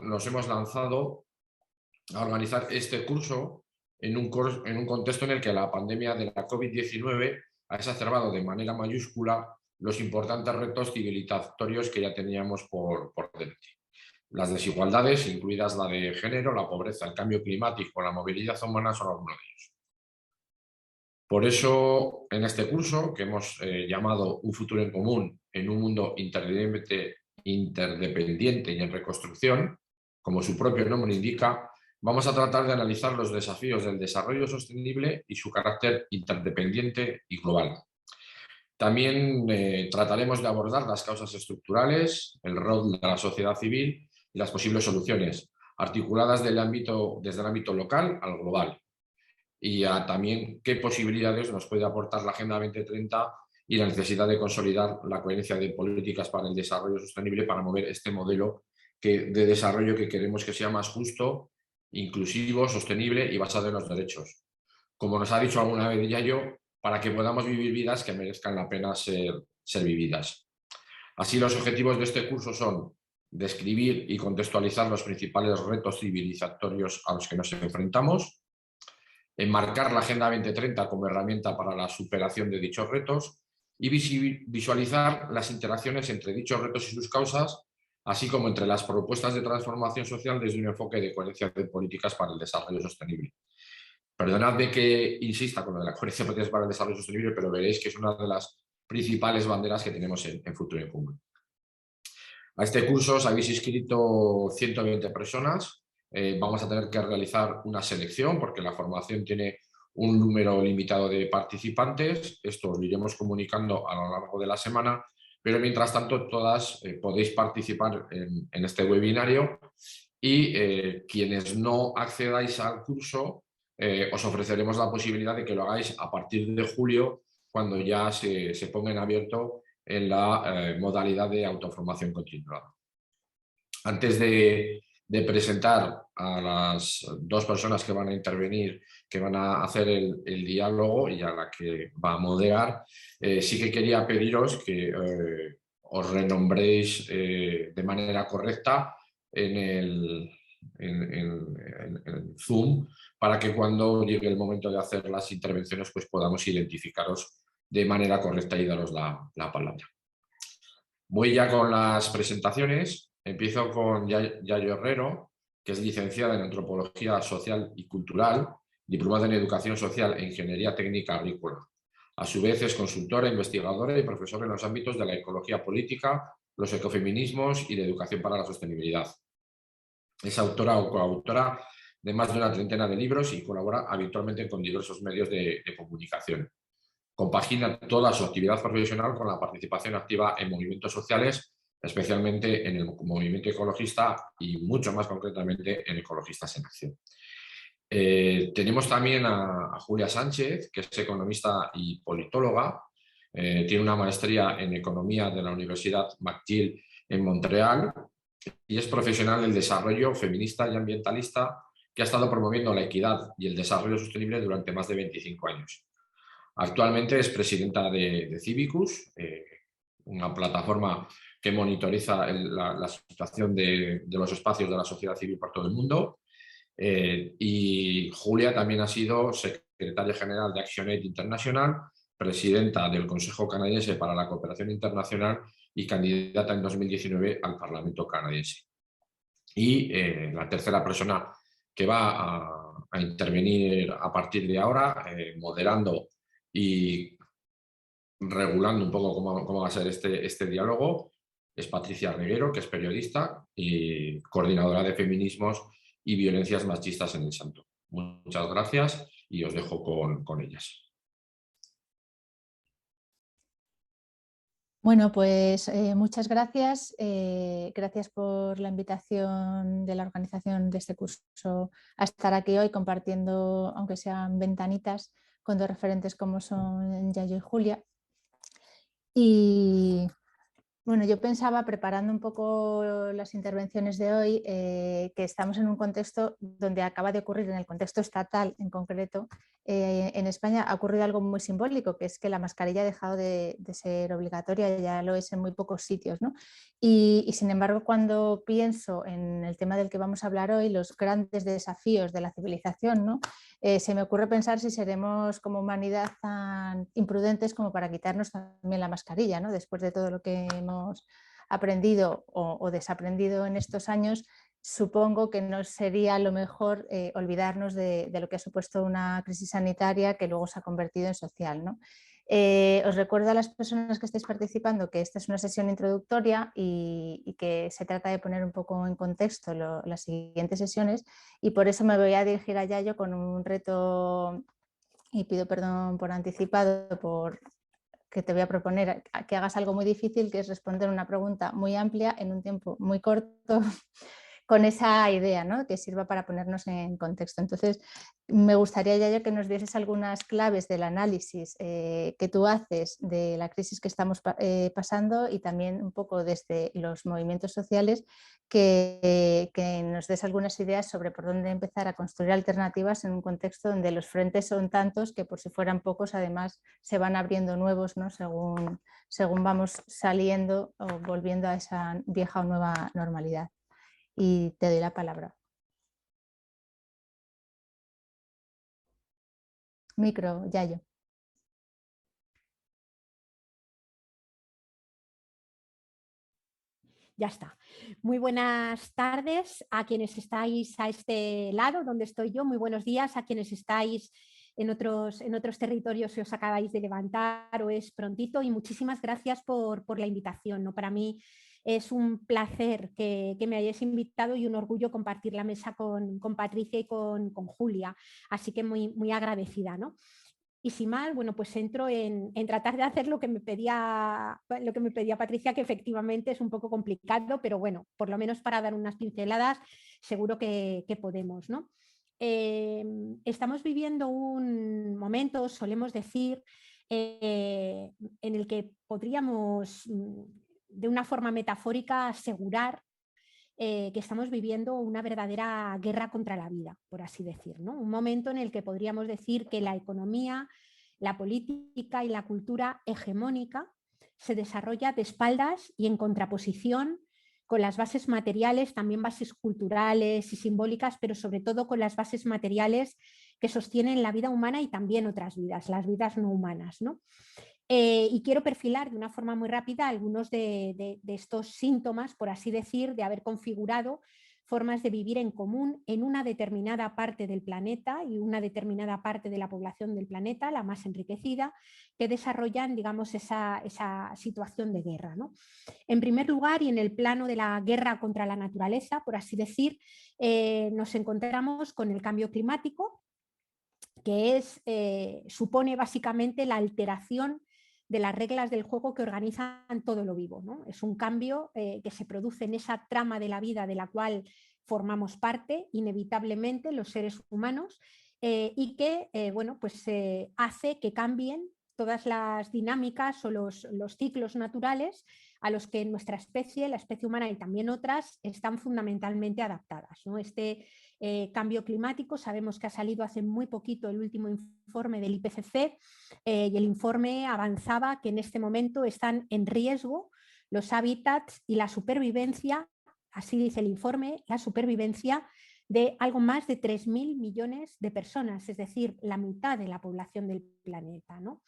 Nos hemos lanzado a organizar este curso en un contexto en el que la pandemia de la COVID-19 ha exacerbado de manera mayúscula los importantes retos civilizatorios que ya teníamos por delante. Las desigualdades, incluidas la de género, la pobreza, el cambio climático, la movilidad humana, son algunos de ellos. Por eso, en este curso, que hemos llamado Un futuro en común en un mundo interdependiente y en reconstrucción, como su propio nombre indica, vamos a tratar de analizar los desafíos del desarrollo sostenible y su carácter interdependiente y global. También trataremos de abordar las causas estructurales, el rol de la sociedad civil y las posibles soluciones, articuladas desde el ámbito local al global. Y también qué posibilidades nos puede aportar la Agenda 2030 y la necesidad de consolidar la coherencia de políticas para el desarrollo sostenible para mover este modelo de desarrollo que queremos que sea más justo, inclusivo, sostenible y basado en los derechos. Como nos ha dicho alguna vez Yayo, para que podamos vivir vidas que merezcan la pena ser vividas. Así, los objetivos de este curso son describir y contextualizar los principales retos civilizatorios a los que nos enfrentamos, enmarcar la Agenda 2030 como herramienta para la superación de dichos retos y visualizar las interacciones entre dichos retos y sus causas, así como entre las propuestas de transformación social desde un enfoque de coherencia de políticas para el desarrollo sostenible. Perdonadme que insista con lo de la coherencia de políticas para el desarrollo sostenible, pero veréis que es una de las principales banderas que tenemos en Futuro en Común. A este curso os habéis inscrito 120 personas. Vamos a tener que realizar una selección porque la formación tiene un número limitado de participantes. Esto lo iremos comunicando a lo largo de la semana, pero mientras tanto todas podéis participar en este webinario y quienes no accedáis al curso os ofreceremos la posibilidad de que lo hagáis a partir de julio, cuando ya se ponga en abierto en la modalidad de autoformación continuada. Antes de presentar a las dos personas que van a intervenir, que van a hacer el diálogo y a la que va a moderar, sí que quería pediros que os renombréis de manera correcta en el Zoom, para que cuando llegue el momento de hacer las intervenciones pues podamos identificaros de manera correcta y daros la palabra. Voy ya con las presentaciones. Empiezo con Yayo Herrero, que es licenciada en Antropología Social y Cultural, diplomada en Educación Social e Ingeniería Técnica Agrícola. A su vez es consultora, investigadora y profesora en los ámbitos de la ecología política, los ecofeminismos y la educación para la sostenibilidad. Es autora o coautora de más de una treintena de libros y colabora habitualmente con diversos medios de comunicación. Compagina toda su actividad profesional con la participación activa en movimientos sociales, especialmente en el movimiento ecologista y mucho más concretamente en Ecologistas en Acción. Tenemos también a Julia Sánchez, que es economista y politóloga. Tiene una maestría en Economía de la Universidad McGill en Montreal y es profesional del desarrollo feminista y ambientalista, que ha estado promoviendo la equidad y el desarrollo sostenible durante más de 25 años. Actualmente es presidenta de Civicus, una plataforma que monitoriza la situación de los espacios de la sociedad civil por todo el mundo. Y Julia también ha sido secretaria general de ActionAid International, presidenta del Consejo Canadiense para la Cooperación Internacional y candidata en 2019 al Parlamento canadiense. Y la tercera persona que va a intervenir a partir de ahora, moderando y regulando un poco cómo va a ser este diálogo, es Patricia Reguero, que es periodista y coordinadora de feminismos y violencias machistas en el Santo. Muchas gracias y os dejo con ellas. Bueno, pues muchas gracias. Gracias por la invitación de la organización de este curso a estar aquí hoy compartiendo, aunque sean ventanitas, con dos referentes como son Yayo y Julia. Y bueno, yo pensaba, preparando un poco las intervenciones de hoy, que estamos en un contexto donde acaba de ocurrir, en el contexto estatal en concreto, en España ha ocurrido algo muy simbólico, que es que la mascarilla ha dejado de ser obligatoria, ya lo es en muy pocos sitios, ¿no? Y sin embargo, cuando pienso en el tema del que vamos a hablar hoy, los grandes desafíos de la civilización, ¿no? Se me ocurre pensar si seremos como humanidad tan imprudentes como para quitarnos también la mascarilla, ¿no? Después de todo lo que hemos aprendido o desaprendido en estos años, supongo que no sería lo mejor olvidarnos de lo que ha supuesto una crisis sanitaria que luego se ha convertido en social, ¿no? Os recuerdo a las personas que estáis participando que esta es una sesión introductoria y que se trata de poner un poco en contexto las siguientes sesiones, y por eso me voy a dirigir a Yayo con un reto, y pido perdón por anticipado, que te voy a proponer que hagas algo muy difícil, que es responder una pregunta muy amplia en un tiempo muy corto, con esa idea, ¿no? Que sirva para ponernos en contexto. Entonces, me gustaría, Yayo, que nos dieses algunas claves del análisis que tú haces de la crisis que estamos pasando, y también un poco desde los movimientos sociales, que nos des algunas ideas sobre por dónde empezar a construir alternativas en un contexto donde los frentes son tantos que, por si fueran pocos, además se van abriendo nuevos, ¿no? según vamos saliendo o volviendo a esa vieja o nueva normalidad. Y te doy la palabra. Micro, Yayo. Ya está. Muy buenas tardes a quienes estáis a este lado, donde estoy yo. Muy buenos días a quienes estáis en otros territorios, si os acabáis de levantar o es prontito. Y muchísimas gracias por la invitación, ¿no? Para mí es un placer que me hayáis invitado y un orgullo compartir la mesa con Patricia y con Julia. Así que muy agradecida, ¿no? Y sin más, bueno, pues entro en tratar de hacer lo que me pedía Patricia, que efectivamente es un poco complicado, pero bueno, por lo menos para dar unas pinceladas, seguro que podemos, ¿no? Estamos viviendo un momento, solemos decir, en el que podríamos, de una forma metafórica, asegurar que estamos viviendo una verdadera guerra contra la vida, por así decir, ¿no? Un momento en el que podríamos decir que la economía, la política y la cultura hegemónica se desarrolla de espaldas y en contraposición con las bases materiales, también bases culturales y simbólicas, pero sobre todo con las bases materiales que sostienen la vida humana y también otras vidas, las vidas no humanas, ¿no? Y quiero perfilar de una forma muy rápida algunos de estos síntomas, por así decir, de haber configurado formas de vivir en común en una determinada parte del planeta y una determinada parte de la población del planeta, la más enriquecida, que desarrollan, digamos, esa situación de guerra, ¿no? En primer lugar, y en el plano de la guerra contra la naturaleza, por así decir, nos encontramos con el cambio climático, que supone básicamente la alteración de las reglas del juego que organizan todo lo vivo, ¿no? Es un cambio que se produce en esa trama de la vida de la cual formamos parte inevitablemente los seres humanos, y que bueno, pues, hace que cambien todas las dinámicas o los ciclos naturales a los que nuestra especie, la especie humana y también otras, están fundamentalmente adaptadas, ¿no? Este cambio climático, sabemos que ha salido hace muy poquito el último informe del IPCC, y el informe avanzaba que en este momento están en riesgo los hábitats y la supervivencia, así dice el informe, la supervivencia de algo más de 3.000 millones de personas, es decir, la mitad de la población del planeta, ¿no?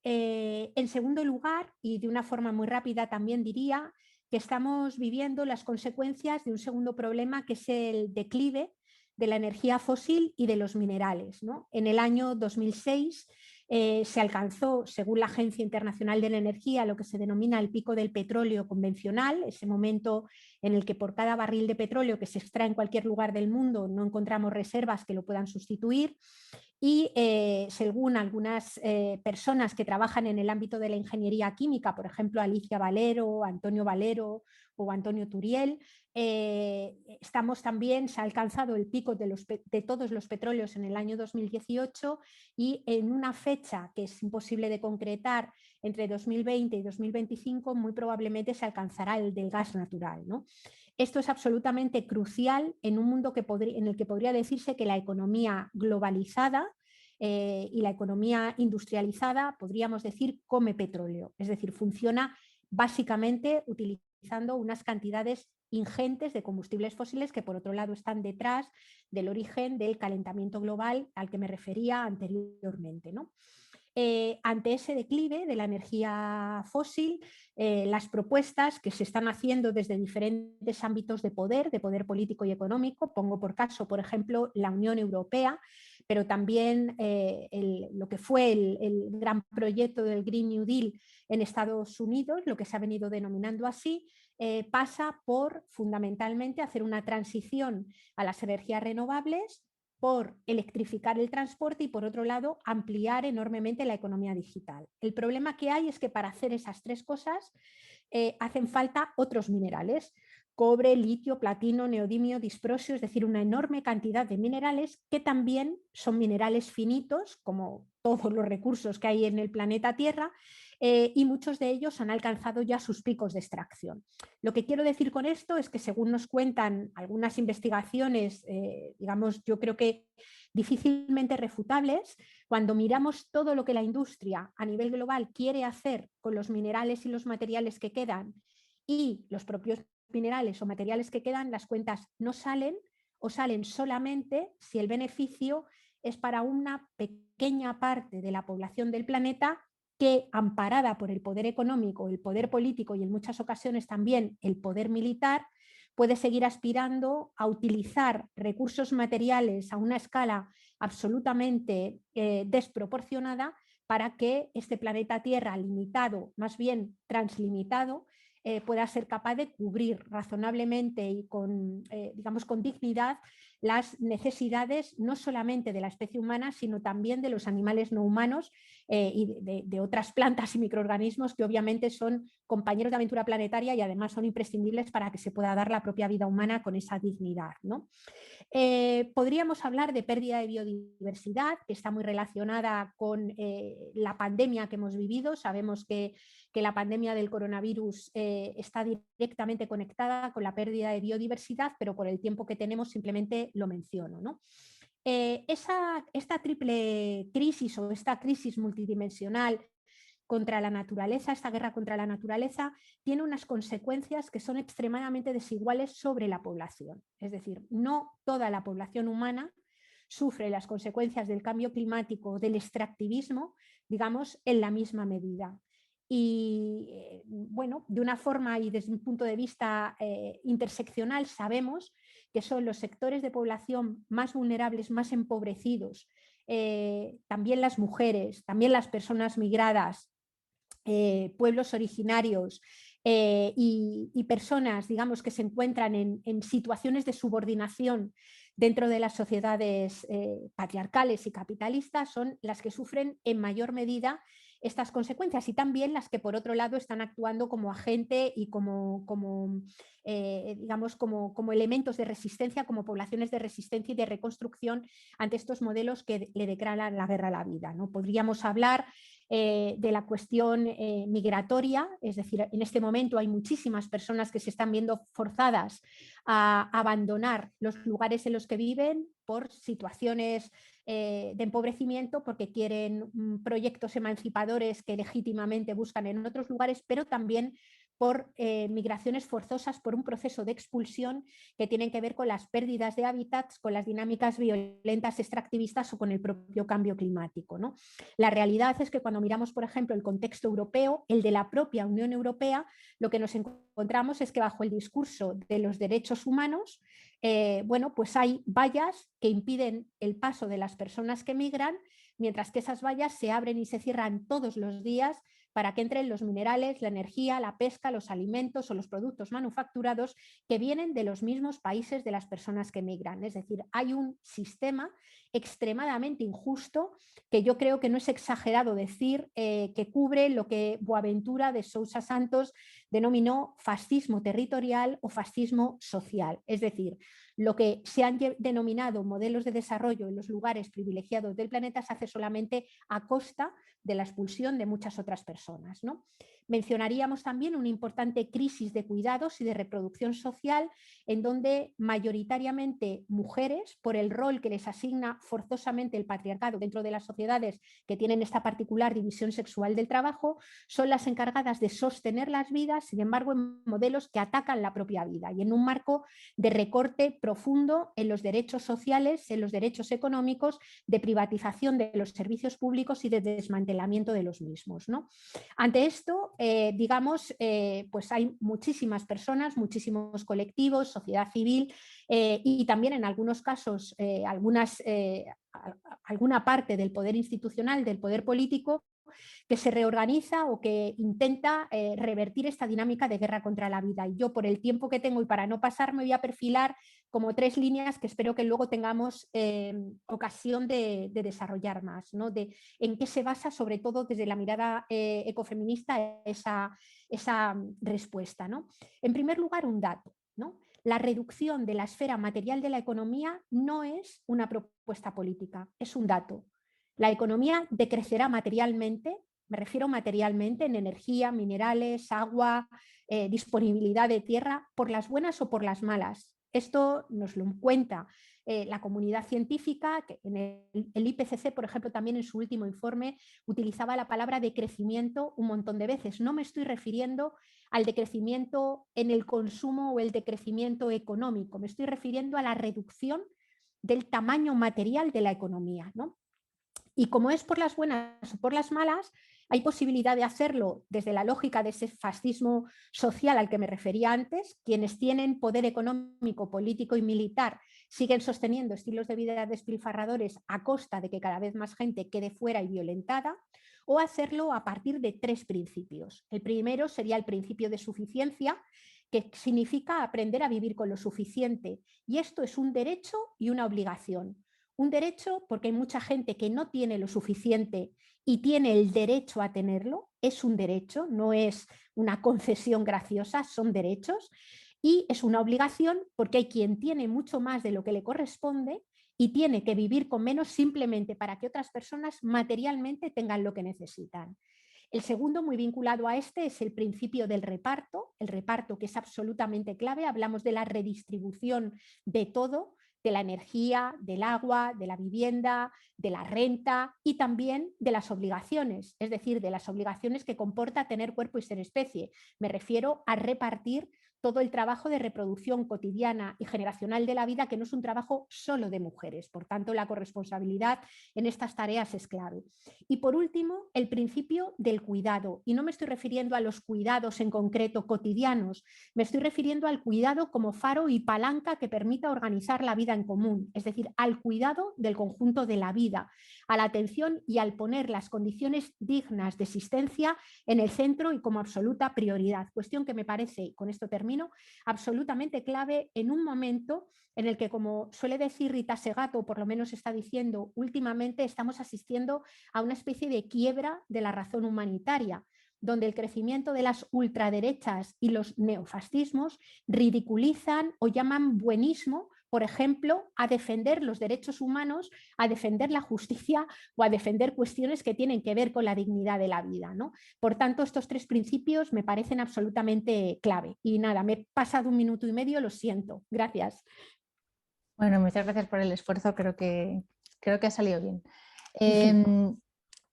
En segundo lugar, y de una forma muy rápida también diría que estamos viviendo las consecuencias de un segundo problema, que es el declive de la energía fósil y de los minerales, ¿no? En el año 2006 se alcanzó, según la Agencia Internacional de la Energía, lo que se denomina el pico del petróleo convencional, ese momento en el que por cada barril de petróleo que se extrae en cualquier lugar del mundo no encontramos reservas que lo puedan sustituir. Y según algunas personas que trabajan en el ámbito de la ingeniería química, por ejemplo Alicia Valero, Antonio Valero o Antonio Turiel, estamos también, se ha alcanzado el pico de todos los petróleos en el año 2018, y en una fecha que es imposible de concretar, entre 2020 y 2025, muy probablemente se alcanzará el del gas natural, ¿no? Esto es absolutamente crucial en un mundo en el que podría decirse que la economía globalizada y la economía industrializada, podríamos decir, come petróleo, es decir, funciona básicamente utilizando unas cantidades ingentes de combustibles fósiles que por otro lado están detrás del origen del calentamiento global al que me refería anteriormente, ¿no? Ante ese declive de la energía fósil, las propuestas que se están haciendo desde diferentes ámbitos de poder político y económico, pongo por caso, por ejemplo, la Unión Europea, pero también lo que fue el gran proyecto del Green New Deal en Estados Unidos, lo que se ha venido denominando así, pasa por fundamentalmente hacer una transición a las energías renovables, por electrificar el transporte y por otro lado ampliar enormemente la economía digital. El problema que hay es que para hacer esas tres cosas hacen falta otros minerales: cobre, litio, platino, neodimio, disprosio, es decir, una enorme cantidad de minerales que también son minerales finitos, como todos los recursos que hay en el planeta Tierra, y muchos de ellos han alcanzado ya sus picos de extracción. Lo que quiero decir con esto es que, según nos cuentan algunas investigaciones, digamos, yo creo que difícilmente refutables, cuando miramos todo lo que la industria a nivel global quiere hacer con los minerales y los materiales que quedan y los propios minerales o materiales que quedan, las cuentas no salen o salen solamente si el beneficio es para una pequeña parte de la población del planeta que, amparada por el poder económico, el poder político y en muchas ocasiones también el poder militar, puede seguir aspirando a utilizar recursos materiales a una escala absolutamente desproporcionada para que este planeta Tierra limitado, más bien translimitado, pueda ser capaz de cubrir razonablemente y digamos, con dignidad las necesidades no solamente de la especie humana, sino también de los animales no humanos y de otras plantas y microorganismos que obviamente son compañeros de aventura planetaria y además son imprescindibles para que se pueda dar la propia vida humana con esa dignidad, ¿no? Podríamos hablar de pérdida de biodiversidad, que está muy relacionada con la pandemia que hemos vivido. Sabemos que la pandemia del coronavirus está directamente conectada con la pérdida de biodiversidad, pero por el tiempo que tenemos simplemente lo menciono, ¿no? Esta triple crisis o esta crisis multidimensional contra la naturaleza, esta guerra contra la naturaleza, tiene unas consecuencias que son extremadamente desiguales sobre la población. Es decir, no toda la población humana sufre las consecuencias del cambio climático, del extractivismo, digamos, en la misma medida. Y bueno, de una forma y desde un punto de vista interseccional, sabemos que son los sectores de población más vulnerables, más empobrecidos, también las mujeres, también las personas migradas, pueblos originarios y personas, digamos, que se encuentran en situaciones de subordinación dentro de las sociedades patriarcales y capitalistas, son las que sufren en mayor medida estas consecuencias y también las que por otro lado están actuando como agente y digamos, como elementos de resistencia, como poblaciones de resistencia y de reconstrucción ante estos modelos que le declaran la guerra a la vida, ¿no? Podríamos hablar de la cuestión migratoria, es decir, en este momento hay muchísimas personas que se están viendo forzadas a abandonar los lugares en los que viven por situaciones de empobrecimiento, porque quieren proyectos emancipadores que legítimamente buscan en otros lugares, pero también por migraciones forzosas, por un proceso de expulsión que tienen que ver con las pérdidas de hábitats, con las dinámicas violentas extractivistas o con el propio cambio climático, ¿no? La realidad es que cuando miramos, por ejemplo, el contexto europeo, el de la propia Unión Europea, lo que nos encontramos es que bajo el discurso de los derechos humanos, bueno, pues hay vallas que impiden el paso de las personas que migran, mientras que esas vallas se abren y se cierran todos los días para que entren los minerales, la energía, la pesca, los alimentos o los productos manufacturados que vienen de los mismos países de las personas que migran. Es decir, hay un sistema extremadamente injusto que yo creo que no es exagerado decir que cubre lo que Boaventura de Sousa Santos denominó fascismo territorial o fascismo social. Es decir, lo que se han denominado modelos de desarrollo en los lugares privilegiados del planeta se hace solamente a costa de la expulsión de muchas otras personas, ¿no? Mencionaríamos también una importante crisis de cuidados y de reproducción social, en donde mayoritariamente mujeres, por el rol que les asigna forzosamente el patriarcado dentro de las sociedades que tienen esta particular división sexual del trabajo, son las encargadas de sostener las vidas, sin embargo, en modelos que atacan la propia vida y en un marco de recorte profundo en los derechos sociales, en los derechos económicos, de privatización de los servicios públicos y de desmantelamiento de los mismos, ¿no? Ante esto, pues hay muchísimas personas, muchísimos colectivos, sociedad civil y también en algunos casos alguna parte del poder institucional, del poder político, que se reorganiza o que intenta revertir esta dinámica de guerra contra la vida. Y yo, por el tiempo que tengo y para no pasar, me voy a perfilar como 3 líneas que espero que luego tengamos ocasión de desarrollar más, ¿no? De en qué se basa, sobre todo desde la mirada ecofeminista, esa respuesta, ¿no? En primer lugar, un dato, ¿no? La reducción de la esfera material de la economía no es una propuesta política, es un dato. La economía decrecerá materialmente, me refiero materialmente en energía, minerales, agua, disponibilidad de tierra, por las buenas o por las malas. Esto nos lo cuenta la comunidad científica, que en el IPCC, por ejemplo, también en su último informe utilizaba la palabra decrecimiento un montón de veces. No me estoy refiriendo al decrecimiento en el consumo o el decrecimiento económico, me estoy refiriendo a la reducción del tamaño material de la economía, ¿no? Y como es por las buenas o por las malas, hay posibilidad de hacerlo desde la lógica de ese fascismo social al que me refería antes. Quienes tienen poder económico, político y militar siguen sosteniendo estilos de vida despilfarradores a costa de que cada vez más gente quede fuera y violentada, o hacerlo a partir de 3 principios. El primero sería el principio de suficiencia, que significa aprender a vivir con lo suficiente. Y esto es un derecho y una obligación. Un derecho porque hay mucha gente que no tiene lo suficiente y tiene el derecho a tenerlo, es un derecho, no es una concesión graciosa, son derechos, y es una obligación porque hay quien tiene mucho más de lo que le corresponde y tiene que vivir con menos simplemente para que otras personas materialmente tengan lo que necesitan. El segundo, muy vinculado a este, es el principio del reparto, el reparto que es absolutamente clave. Hablamos de la redistribución de todo, de la energía, del agua, de la vivienda, de la renta y también de las obligaciones, es decir, de las obligaciones que comporta tener cuerpo y ser especie. Me refiero a repartir todo el trabajo de reproducción cotidiana y generacional de la vida, que no es un trabajo solo de mujeres. Por tanto, la corresponsabilidad en estas tareas es clave. Y por último, el principio del cuidado. Y no me estoy refiriendo a los cuidados en concreto cotidianos, me estoy refiriendo al cuidado como faro y palanca que permita organizar la vida en común, es decir, al cuidado del conjunto de la vida, a la atención y al poner las condiciones dignas de existencia en el centro y como absoluta prioridad. Cuestión que me parece, y con esto termino, absolutamente clave en un momento en el que, como suele decir Rita Segato, por lo menos está diciendo últimamente, estamos asistiendo a una especie de quiebra de la razón humanitaria, donde el crecimiento de las ultraderechas y los neofascismos ridiculizan o llaman buenismo, por ejemplo, a defender los derechos humanos, a defender la justicia o a defender cuestiones que tienen que ver con la dignidad de la vida, ¿no? Por tanto, estos 3 principios me parecen absolutamente clave. Y nada, me he pasado 1 minuto y medio, lo siento. Gracias. Bueno, muchas gracias por el esfuerzo, creo que ha salido bien.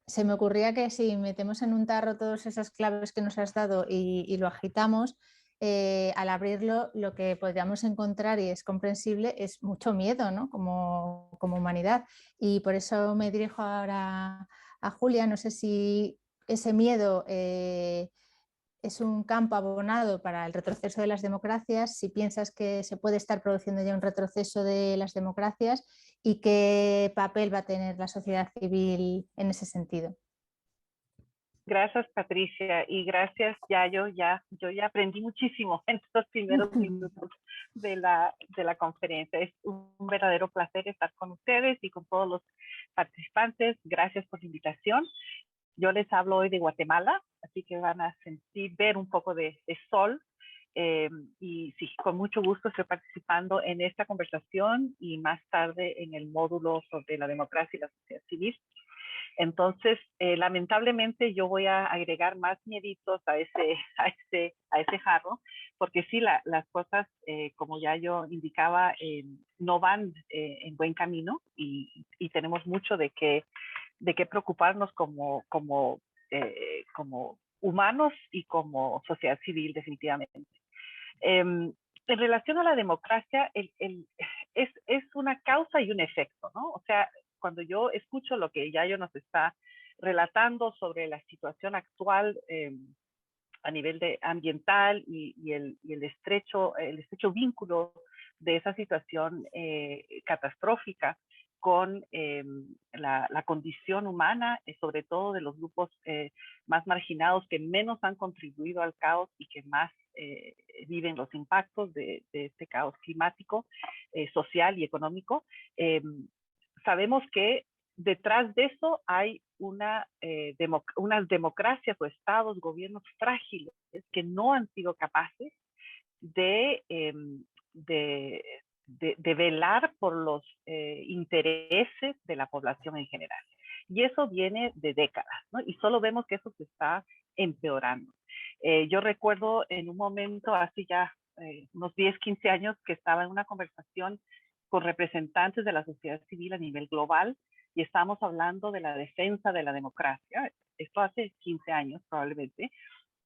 Se me ocurría que si metemos en un tarro todas esas claves que nos has dado y lo agitamos, al abrirlo lo que podríamos encontrar, y es comprensible, es mucho miedo, ¿no? como humanidad. Y por eso me dirijo ahora a Julia. No sé si ese miedo es un campo abonado para el retroceso de las democracias, si piensas que se puede estar produciendo ya un retroceso de las democracias y qué papel va a tener la sociedad civil en ese sentido. Gracias, Patricia, y gracias, Yayo. Yo ya aprendí muchísimo en estos primeros minutos de la conferencia. Es un verdadero placer estar con ustedes y con todos los participantes. Gracias por la invitación. Yo les hablo hoy de Guatemala, así que van a ver un poco de sol. Y sí, con mucho gusto estoy participando en esta conversación y más tarde en el módulo sobre la democracia y la sociedad civil. Entonces, lamentablemente yo voy a agregar más mieditos a ese jarro, porque sí, las cosas, como ya yo indicaba, no van en buen camino y tenemos mucho de qué preocuparnos como humanos y como sociedad civil, definitivamente. En relación a la democracia, es una causa y un efecto, ¿no? O sea, cuando yo escucho lo que Yayo nos está relatando sobre la situación actual a nivel ambiental y el estrecho vínculo de esa situación catastrófica con la condición humana, sobre todo de los grupos más marginados que menos han contribuido al caos y que más viven los impactos de este caos climático, social y económico. Sabemos que detrás de eso hay unas democracias o estados, gobiernos frágiles que no han sido capaces de velar por los intereses de la población en general. Y eso viene de décadas, ¿no? Y solo vemos que eso se está empeorando. Yo recuerdo en un momento, hace ya unos 10, 15 años, que estaba en una conversación con representantes de la sociedad civil a nivel global y estábamos hablando de la defensa de la democracia. Esto hace 15 años probablemente.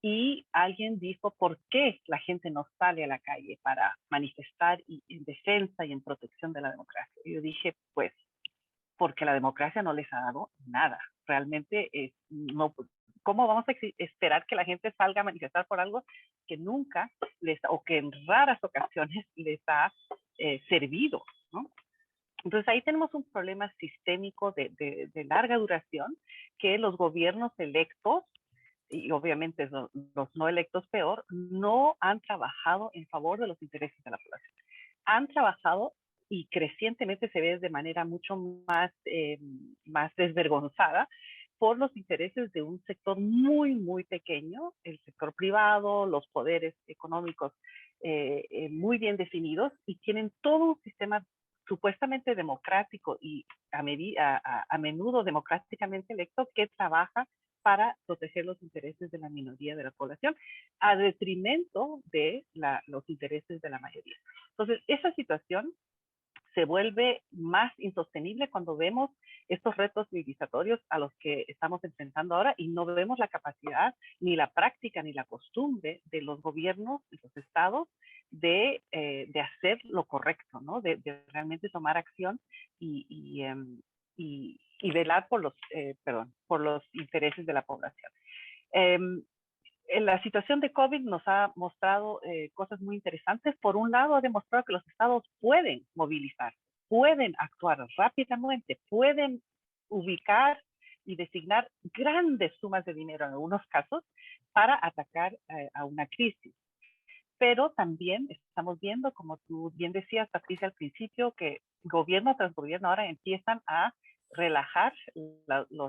Y alguien dijo, ¿por qué la gente no sale a la calle para manifestar en defensa y en protección de la democracia? Y yo dije, pues, porque la democracia no les ha dado nada. Realmente, no, ¿cómo vamos a esperar que la gente salga a manifestar por algo que nunca o que en raras ocasiones les ha servido, ¿no? Entonces ahí tenemos un problema sistémico de larga duración que los gobiernos electos, y obviamente los no electos peor, no han trabajado en favor de los intereses de la población. Han trabajado y crecientemente se ve de manera mucho más desvergonzada por los intereses de un sector muy, muy pequeño, el sector privado, los poderes económicos muy bien definidos y tienen todo un sistema supuestamente democrático y a menudo democráticamente electo que trabaja para proteger los intereses de la minoría de la población a detrimento de los intereses de la mayoría. Entonces, esa situación se vuelve más insostenible cuando vemos estos retos civilizatorios a los que estamos enfrentando ahora y no vemos la capacidad, ni la práctica, ni la costumbre de los gobiernos, de los estados, de hacer lo correcto, ¿no? De realmente tomar acción y velar por los intereses de la población. La situación de COVID nos ha mostrado cosas muy interesantes. Por un lado, ha demostrado que los estados pueden movilizar, pueden actuar rápidamente, pueden ubicar y designar grandes sumas de dinero en algunos casos para atacar a una crisis. Pero también estamos viendo, como tú bien decías, Patricia, al principio, que gobierno tras gobierno ahora empiezan a relajar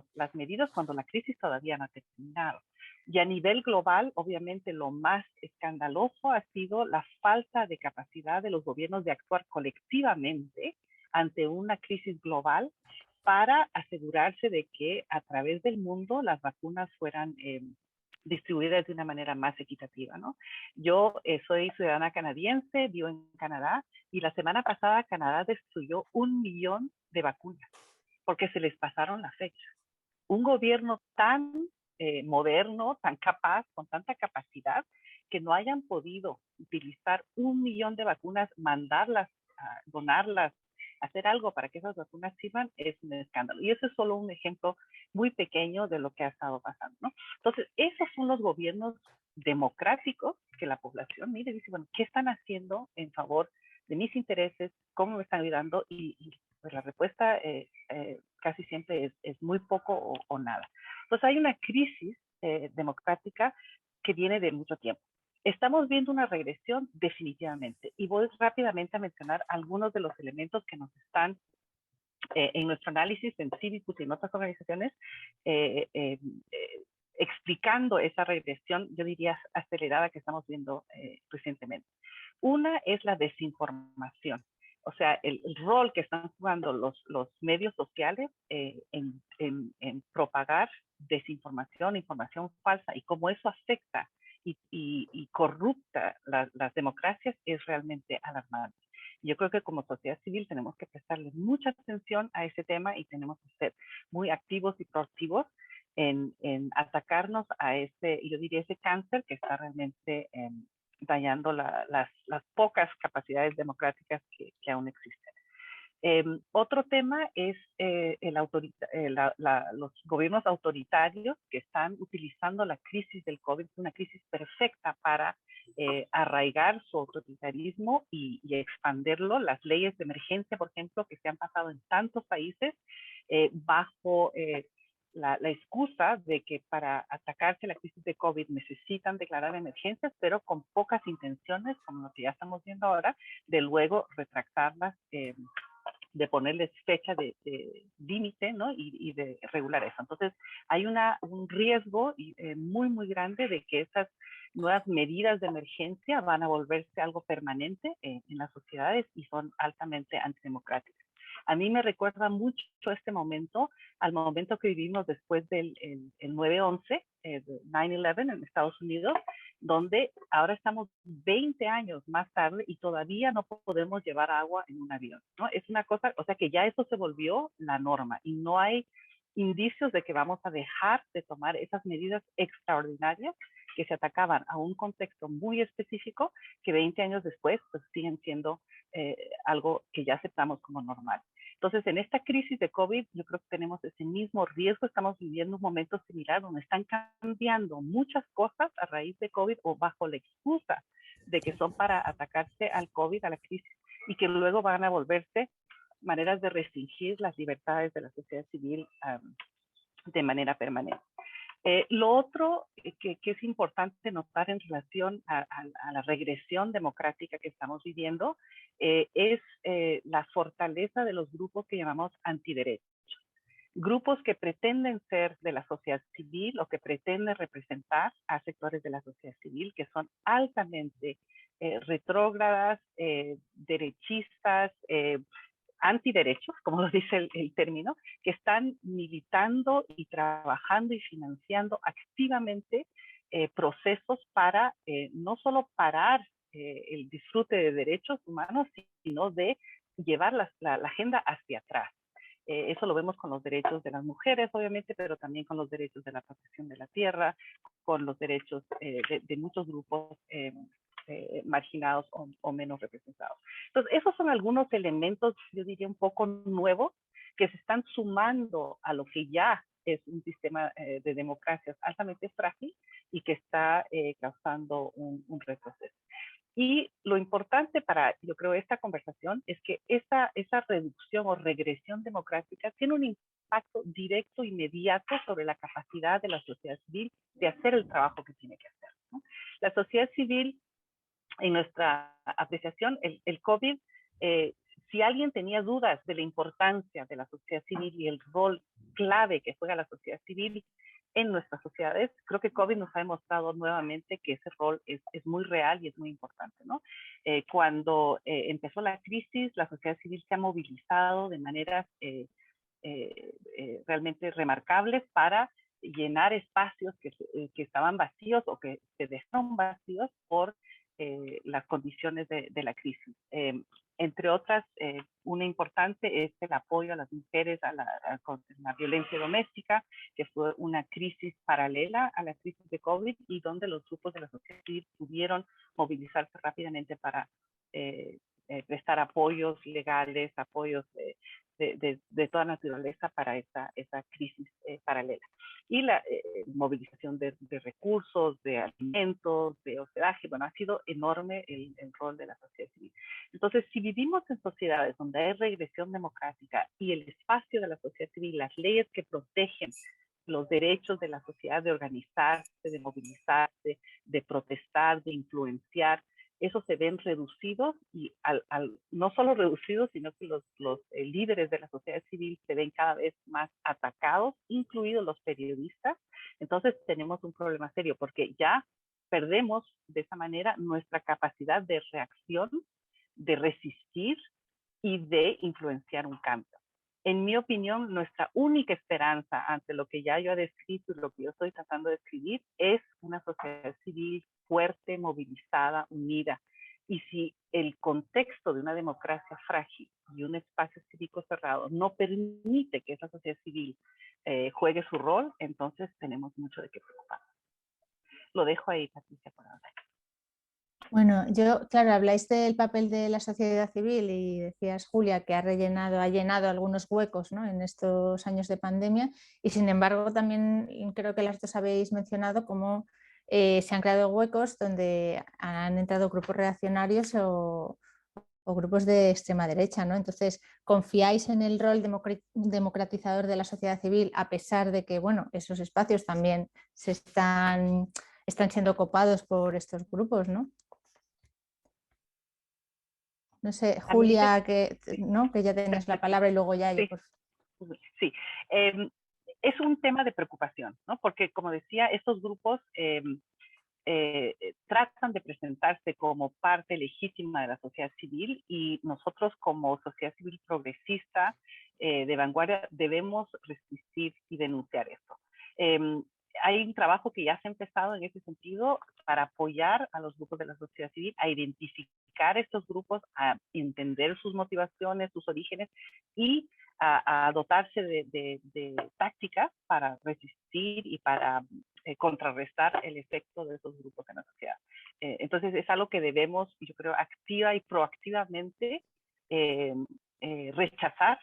las medidas cuando la crisis todavía no ha terminado. Y a nivel global, obviamente, lo más escandaloso ha sido la falta de capacidad de los gobiernos de actuar colectivamente ante una crisis global para asegurarse de que a través del mundo las vacunas fueran distribuidas de una manera más equitativa, ¿no? Yo soy ciudadana canadiense, vivo en Canadá, y la semana pasada Canadá destruyó 1 millón de vacunas porque se les pasaron la fecha. Un gobierno tan moderno, tan capaz, con tanta capacidad, que no hayan podido utilizar 1 millón de vacunas, mandarlas, donarlas, hacer algo para que esas vacunas sirvan, es un escándalo. Y eso es solo un ejemplo muy pequeño de lo que ha estado pasando, ¿no? Entonces, esos son los gobiernos democráticos que la población mire y dice, bueno, ¿qué están haciendo en favor de mis intereses? ¿Cómo me están ayudando? Y pues la respuesta casi siempre es muy poco o nada. Entonces hay una crisis democrática que viene de mucho tiempo. Estamos viendo una regresión definitivamente y voy rápidamente a mencionar algunos de los elementos que nos están en nuestro análisis en Civicus y en otras organizaciones explicando esa regresión, yo diría acelerada, que estamos viendo recientemente. Una es la desinformación. O sea, el rol que están jugando los medios sociales en propagar desinformación, información falsa y cómo eso afecta y corrupta las democracias es realmente alarmante. Yo creo que como sociedad civil tenemos que prestarle mucha atención a ese tema y tenemos que ser muy activos y proactivos en atacarnos a ese, yo diría, ese cáncer que está realmente dañando las pocas capacidades democráticas que aún existen. Otro tema es los gobiernos autoritarios que están utilizando la crisis del COVID, una crisis perfecta para arraigar su autoritarismo y expandirlo. Las leyes de emergencia, por ejemplo, que se han pasado en tantos países bajo la excusa de que para atacarse la crisis de COVID necesitan declarar emergencias, pero con pocas intenciones, como lo que ya estamos viendo ahora, de luego retractarlas, de ponerles fecha de límite, ¿no? y de regular eso. Entonces, hay un riesgo muy, muy grande de que esas nuevas medidas de emergencia van a volverse algo permanente en las sociedades y son altamente antidemocráticas. A mí me recuerda mucho este momento al momento que vivimos después del el 9/11, 9/11 en Estados Unidos, donde ahora estamos 20 años más tarde y todavía no podemos llevar agua en un avión, ¿no? Es una cosa, o sea que ya eso se volvió la norma y no hay indicios de que vamos a dejar de tomar esas medidas extraordinarias que se atacaban a un contexto muy específico que 20 años después pues siguen siendo algo que ya aceptamos como normal. Entonces, en esta crisis de COVID, yo creo que tenemos ese mismo riesgo. Estamos viviendo un momento similar donde están cambiando muchas cosas a raíz de COVID o bajo la excusa de que son para atacarse al COVID, a la crisis, y que luego van a volverse maneras de restringir las libertades de la sociedad civil de manera permanente. Lo otro que es importante notar en relación a la regresión democrática que estamos viviendo es la fortaleza de los grupos que llamamos antiderechos. Grupos que pretenden ser de la sociedad civil o que pretenden representar a sectores de la sociedad civil que son altamente retrógradas, derechistas, antiderechos, como lo dice el término, que están militando y trabajando y financiando activamente procesos para no solo parar el disfrute de derechos humanos, sino de llevar la agenda hacia atrás. Eso lo vemos con los derechos de las mujeres, obviamente, pero también con los derechos de la protección de la tierra, con los derechos de muchos grupos marginados o menos representados. Entonces, esos son algunos elementos, yo diría, un poco nuevos que se están sumando a lo que ya es un sistema de democracias altamente frágil y que está causando un retroceso. Y lo importante para, yo creo, esta conversación es que esa reducción o regresión democrática tiene un impacto directo, inmediato sobre la capacidad de la sociedad civil de hacer el trabajo que tiene que hacer, ¿no? La sociedad civil, en nuestra apreciación, el COVID, si alguien tenía dudas de la importancia de la sociedad civil y el rol clave que juega la sociedad civil en nuestras sociedades, creo que COVID nos ha demostrado nuevamente que ese rol es muy real y es muy importante, ¿no? Cuando empezó la crisis, la sociedad civil se ha movilizado de maneras realmente remarcables para llenar espacios que estaban vacíos o que se dejaron vacíos por las condiciones de la crisis. Entre otras, una importante es el apoyo a las mujeres contra la violencia doméstica, que fue una crisis paralela a la crisis de COVID y donde los grupos de la sociedad civil pudieron movilizarse rápidamente para prestar apoyos legales, apoyos de toda naturaleza para esa crisis paralela. Y la movilización de recursos, de alimentos, de hospedaje, bueno, ha sido enorme el rol de la sociedad civil. Entonces, si vivimos en sociedades donde hay regresión democrática y el espacio de la sociedad civil, las leyes que protegen los derechos de la sociedad de organizarse, de movilizarse, de protestar, de influenciar, esos se ven reducidos y no solo reducidos, sino que los líderes de la sociedad civil se ven cada vez más atacados, incluidos los periodistas. Entonces tenemos un problema serio porque ya perdemos de esa manera nuestra capacidad de reacción, de resistir y de influenciar un cambio. En mi opinión, nuestra única esperanza ante lo que ya yo he descrito y lo que yo estoy tratando de escribir es una sociedad civil fuerte, movilizada, unida. Y si el contexto de una democracia frágil y un espacio cívico cerrado no permite que esa sociedad civil juegue su rol, entonces tenemos mucho de qué preocuparnos. Lo dejo ahí, Patricia, por ahora. Bueno, claro, habláis del papel de la sociedad civil y decías, Julia, que ha llenado algunos huecos, ¿no?, en estos años de pandemia, y sin embargo también creo que las dos habéis mencionado cómo se han creado huecos donde han entrado grupos reaccionarios o grupos de extrema derecha, ¿no? Entonces, ¿confiáis en el rol democratizador de la sociedad civil a pesar de que, bueno, esos espacios también están siendo copados por estos grupos, ¿no? No sé, Julia, ¿no?, que ya tenías la palabra y luego ya yo. Sí. Es un tema de preocupación, ¿no? Porque, como decía, estos grupos tratan de presentarse como parte legítima de la sociedad civil, y nosotros como sociedad civil progresista de vanguardia debemos resistir y denunciar esto. Hay un trabajo que ya se ha empezado en ese sentido para apoyar a los grupos de la sociedad civil a identificar estos grupos, a entender sus motivaciones, sus orígenes, y a dotarse de tácticas para resistir y para contrarrestar el efecto de esos grupos en la sociedad. Entonces es algo que debemos, yo creo, activa y proactivamente rechazar,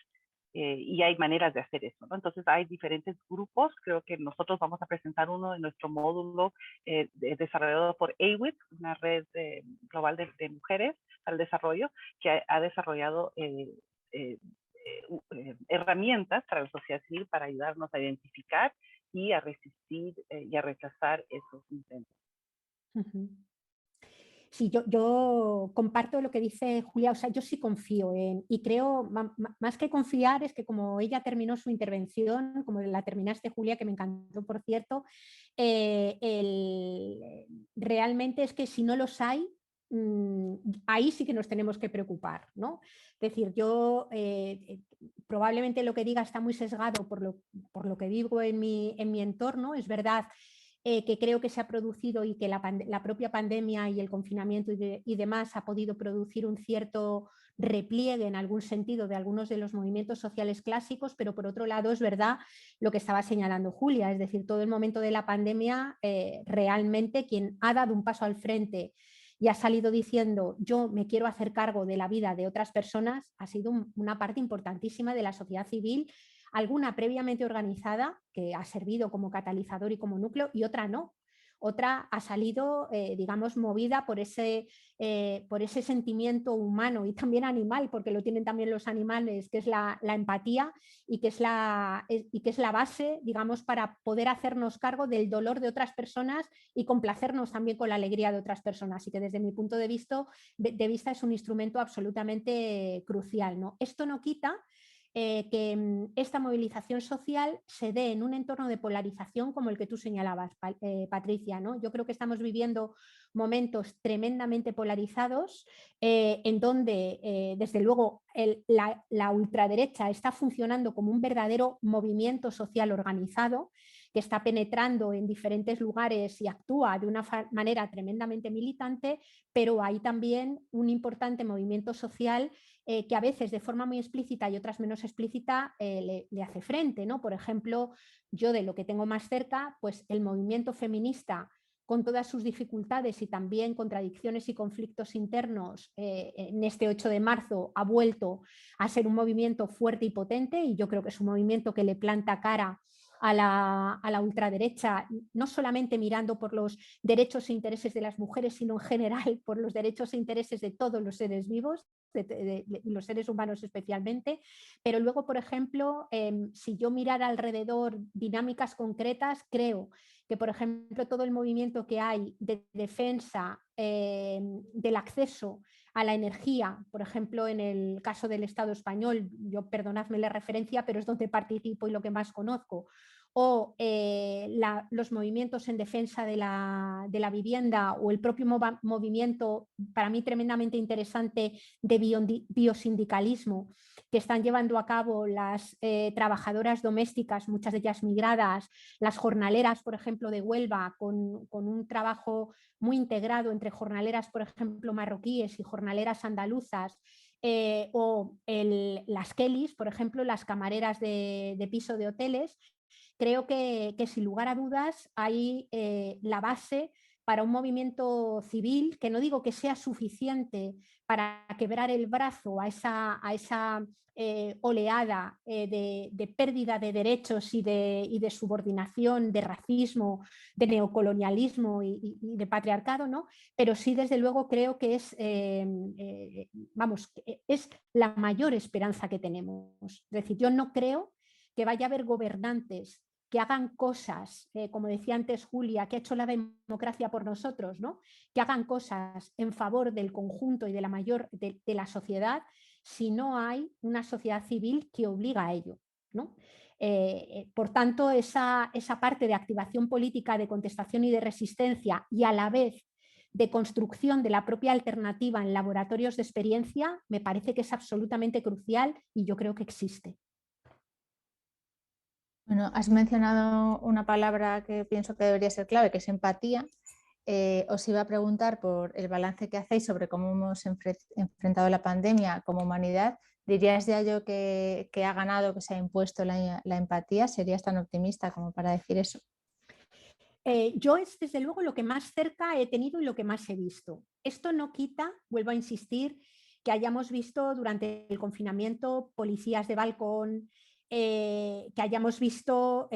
y hay maneras de hacer eso, ¿no? Entonces hay diferentes grupos. Creo que nosotros vamos a presentar uno en nuestro módulo desarrollado por AWID, una red global de mujeres para el desarrollo, que ha desarrollado herramientas para la sociedad civil para ayudarnos a identificar y a resistir y a rechazar esos intentos. Sí, yo comparto lo que dice Julia. O sea, yo sí confío y creo, más que confiar, es que como ella terminó su intervención, como la terminaste, Julia, que me encantó, por cierto, realmente es que si no los hay, ahí sí que nos tenemos que preocupar, ¿no? Es decir, yo probablemente lo que diga está muy sesgado por lo que vivo en mi entorno. Es verdad que creo que se ha producido y que la propia pandemia y el confinamiento y demás ha podido producir un cierto repliegue en algún sentido de algunos de los movimientos sociales clásicos, pero por otro lado es verdad lo que estaba señalando Julia, es decir, todo el momento de la pandemia realmente quien ha dado un paso al frente y ha salido diciendo yo me quiero hacer cargo de la vida de otras personas ha sido una parte importantísima de la sociedad civil, alguna previamente organizada que ha servido como catalizador y como núcleo, y otra no. Otra ha salido, digamos, movida por ese sentimiento humano y también animal, porque lo tienen también los animales, que es la empatía y que es la base, digamos, para poder hacernos cargo del dolor de otras personas y complacernos también con la alegría de otras personas. Y que desde mi punto de vista es un instrumento absolutamente crucial, ¿no? Esto no quita que esta movilización social se dé en un entorno de polarización como el que tú señalabas, Patricia, ¿no? Yo creo que estamos viviendo momentos tremendamente polarizados en donde, desde luego, la ultraderecha está funcionando como un verdadero movimiento social organizado que está penetrando en diferentes lugares y actúa de una manera tremendamente militante, pero hay también un importante movimiento social que a veces de forma muy explícita y otras menos explícita le hace frente, ¿no? Por ejemplo, yo de lo que tengo más cerca, pues el movimiento feminista con todas sus dificultades y también contradicciones y conflictos internos, en este 8 de marzo ha vuelto a ser un movimiento fuerte y potente, y yo creo que es un movimiento que le planta cara a la ultraderecha, no solamente mirando por los derechos e intereses de las mujeres, sino en general por los derechos e intereses de todos los seres vivos, de los seres humanos especialmente. Pero luego, por ejemplo, si yo mirara alrededor dinámicas concretas, creo que, por ejemplo, todo el movimiento que hay de defensa del acceso a la energía, por ejemplo, en el caso del Estado español, yo perdonadme la referencia, pero es donde participo y lo que más conozco, o los movimientos en defensa de la vivienda, o el propio movimiento, para mí tremendamente interesante, de biosindicalismo que están llevando a cabo las trabajadoras domésticas, muchas de ellas migradas, las jornaleras, por ejemplo, de Huelva, con un trabajo muy integrado entre jornaleras, por ejemplo, marroquíes y jornaleras andaluzas, o las Kellys, por ejemplo, las camareras de piso de hoteles. Creo que sin lugar a dudas hay la base para un movimiento civil, que no digo que sea suficiente para quebrar el brazo a esa oleada de pérdida de derechos y de subordinación, de racismo, de neocolonialismo y de patriarcado, ¿no? Pero sí, desde luego, creo que es la mayor esperanza que tenemos. Es decir, yo no creo que vaya a haber gobernantes que hagan cosas, como decía antes Julia, que ha hecho la democracia por nosotros, ¿no? Que hagan cosas en favor del conjunto y de la sociedad, si no hay una sociedad civil que obliga a ello, ¿no? Por tanto, esa parte de activación política, de contestación y de resistencia, y a la vez de construcción de la propia alternativa en laboratorios de experiencia, me parece que es absolutamente crucial y yo creo que existe. Bueno, has mencionado una palabra que pienso que debería ser clave, que es empatía. Os iba a preguntar por el balance que hacéis sobre cómo hemos enfrentado la pandemia como humanidad. ¿Dirías ya yo que ha ganado, que se ha impuesto la empatía? ¿Serías tan optimista como para decir eso? Yo es desde luego lo que más cerca he tenido y lo que más he visto. Esto no quita, vuelvo a insistir, que hayamos visto durante el confinamiento policías de balcón, que hayamos visto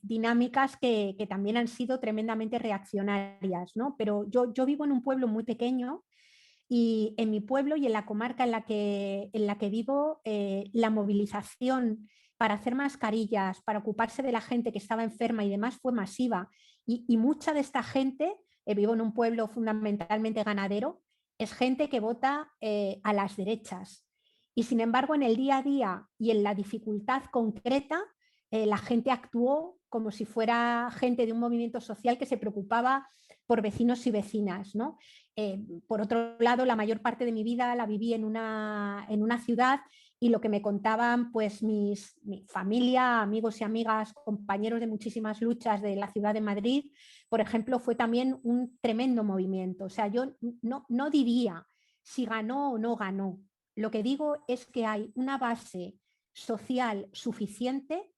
dinámicas que también han sido tremendamente reaccionarias, ¿no? Pero yo vivo en un pueblo muy pequeño, y en mi pueblo y en la comarca en la que vivo, la movilización para hacer mascarillas, para ocuparse de la gente que estaba enferma y demás, fue masiva. Y mucha de esta gente, vivo en un pueblo fundamentalmente ganadero, es gente que vota a las derechas. Y sin embargo, en el día a día y en la dificultad concreta, la gente actuó como si fuera gente de un movimiento social que se preocupaba por vecinos y vecinas, ¿no? Por otro lado, la mayor parte de mi vida la viví en una ciudad, y lo que me contaban pues mi familia, amigos y amigas, compañeros de muchísimas luchas de la ciudad de Madrid, por ejemplo, fue también un tremendo movimiento. O sea, yo no diría si ganó o no ganó. Lo que digo es que hay una base social suficiente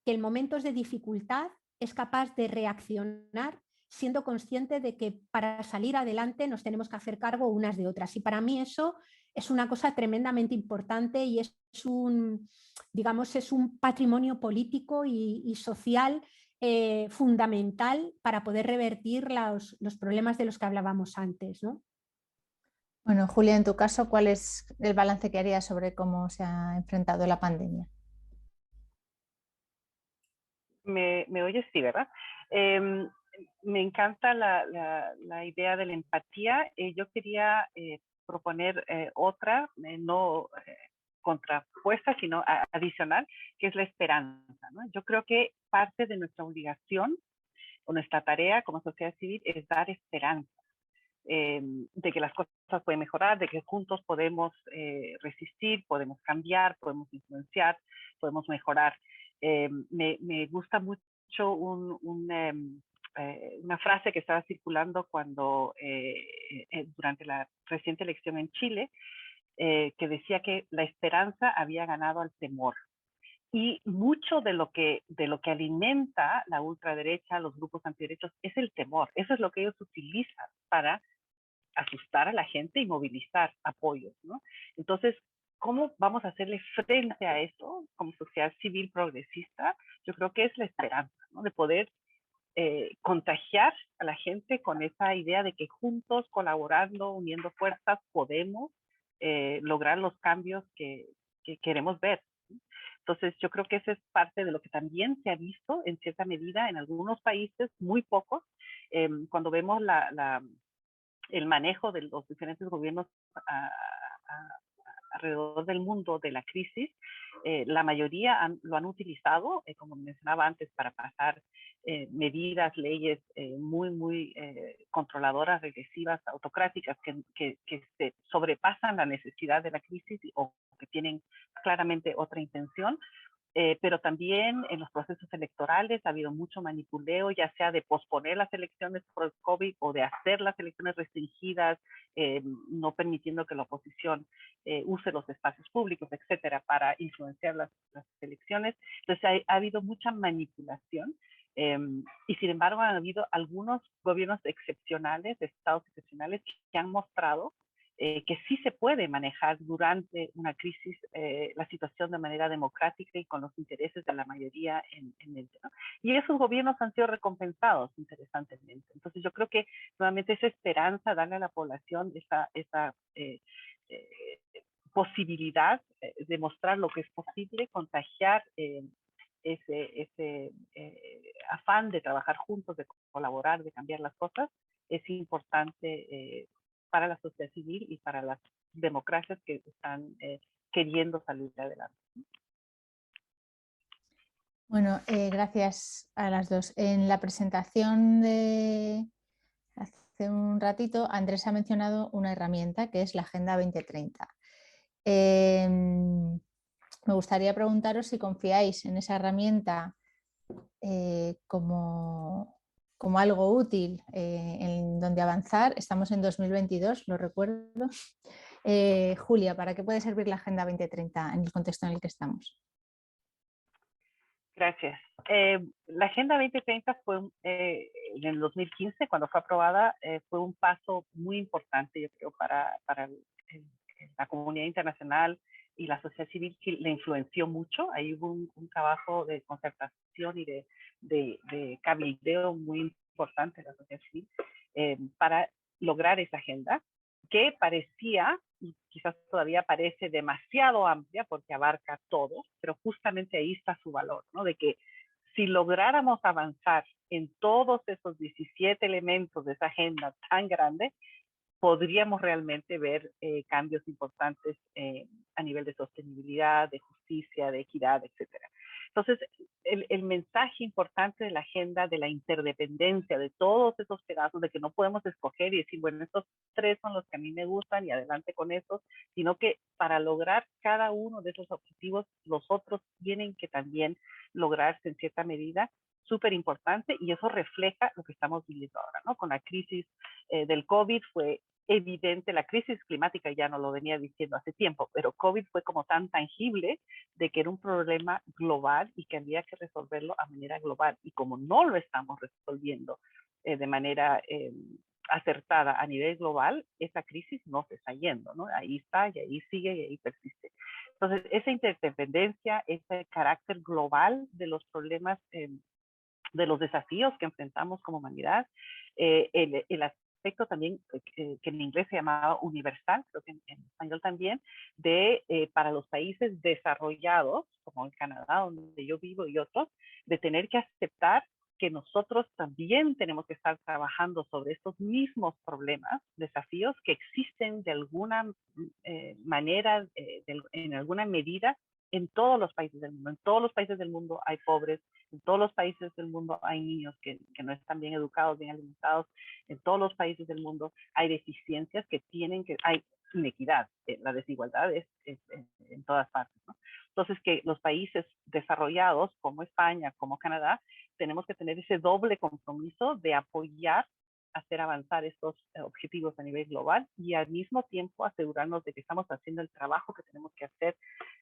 que en momentos de dificultad es capaz de reaccionar, siendo consciente de que para salir adelante nos tenemos que hacer cargo unas de otras. Y para mí eso es una cosa tremendamente importante, y es un patrimonio político y social fundamental para poder revertir los problemas de los que hablábamos antes, ¿no? Bueno, Julia, en tu caso, ¿cuál es el balance que harías sobre cómo se ha enfrentado la pandemia? ¿Me oyes? Sí, ¿verdad? Me encanta la idea de la empatía. Yo quería proponer otra, no contrapuesta, sino adicional, que es la esperanza, ¿no? Yo creo que parte de nuestra obligación o nuestra tarea como sociedad civil es dar esperanza. De que las cosas pueden mejorar, de que juntos podemos resistir, podemos cambiar, podemos influenciar, podemos mejorar. Me gusta mucho una frase que estaba circulando durante la reciente elección en Chile, que decía que la esperanza había ganado al temor. Y mucho de lo que alimenta la ultraderecha, los grupos antiderechos, es el temor. Eso es lo que ellos utilizan para asustar a la gente y movilizar apoyos, ¿no? Entonces, ¿cómo vamos a hacerle frente a eso como sociedad civil progresista? Yo creo que es la esperanza, ¿no? De poder contagiar a la gente con esa idea de que juntos, colaborando, uniendo fuerzas, podemos lograr los cambios que queremos ver. Entonces, yo creo que esa es parte de lo que también se ha visto en cierta medida en algunos países, muy pocos, cuando vemos el manejo de los diferentes gobiernos alrededor del mundo de la crisis, la mayoría lo han utilizado, como mencionaba antes, para pasar medidas, leyes muy controladoras, regresivas, autocráticas, que se sobrepasan la necesidad de la crisis o que tienen claramente otra intención. Pero también en los procesos electorales ha habido mucho manipuleo, ya sea de posponer las elecciones por el COVID o de hacer las elecciones restringidas, no permitiendo que la oposición use los espacios públicos, etcétera, para influenciar las elecciones. Entonces ha habido mucha manipulación. Y sin embargo han habido algunos gobiernos excepcionales, estados excepcionales, que han mostrado que sí se puede manejar durante una crisis la situación de manera democrática y con los intereses de la mayoría en mente, ¿no? Y esos gobiernos han sido recompensados, interesantemente. Entonces yo creo que nuevamente esa esperanza, darle a la población esa posibilidad de mostrar lo que es posible, contagiar ese afán de trabajar juntos, de colaborar, de cambiar las cosas, es importante para la sociedad civil y para las democracias que están queriendo salir adelante. Bueno, gracias a las dos. En la presentación de hace un ratito, Andrés ha mencionado una herramienta que es la Agenda 2030. Me gustaría preguntaros si confiáis en esa herramienta como algo útil en donde avanzar. Estamos en 2022, lo recuerdo. Julia, ¿para qué puede servir la Agenda 2030 en el contexto en el que estamos? Gracias. La Agenda 2030 fue en el 2015, cuando fue aprobada, fue un paso muy importante, yo creo, para la comunidad internacional y la sociedad civil, que le influenció mucho. Ahí hubo un trabajo de concertación y de cabildeo muy importante de la sociedad civil para lograr esa agenda, que parecía, y quizás todavía parece demasiado amplia porque abarca todo, pero justamente ahí está su valor, ¿no? De que si lográramos avanzar en todos esos 17 elementos de esa agenda tan grande, podríamos realmente ver cambios importantes a nivel de sostenibilidad, de justicia, de equidad, etcétera. Entonces, el mensaje importante de la agenda, de la interdependencia, de todos esos pedazos, de que no podemos escoger y decir, bueno, estos 3 son los que a mí me gustan y adelante con esos, sino que para lograr cada uno de esos objetivos, los otros tienen que también lograrse en cierta medida, súper importante, y eso refleja lo que estamos viviendo ahora, ¿no? Con la crisis del COVID fue evidente, la crisis climática ya no lo venía diciendo hace tiempo, pero COVID fue como tan tangible de que era un problema global y que había que resolverlo a manera global. Y como no lo estamos resolviendo de manera acertada a nivel global, esa crisis no se está yendo, ¿no? Ahí está y ahí sigue y ahí persiste. Entonces, esa interdependencia, ese carácter global de los problemas, de los desafíos que enfrentamos como humanidad, el aspecto también que en inglés se llamaba universal, creo que en español también, de para los países desarrollados, como en Canadá, donde yo vivo y otros, de tener que aceptar que nosotros también tenemos que estar trabajando sobre estos mismos problemas, desafíos que existen de alguna manera, en alguna medida, en todos los países del mundo. En todos los países del mundo hay pobres, en todos los países del mundo hay niños que no están bien educados, bien alimentados, en todos los países del mundo hay deficiencias que hay inequidad, la desigualdad es en todas partes, ¿no? Entonces, que los países desarrollados, como España, como Canadá, tenemos que tener ese doble compromiso de apoyar, hacer avanzar estos objetivos a nivel global y al mismo tiempo asegurarnos de que estamos haciendo el trabajo que tenemos que hacer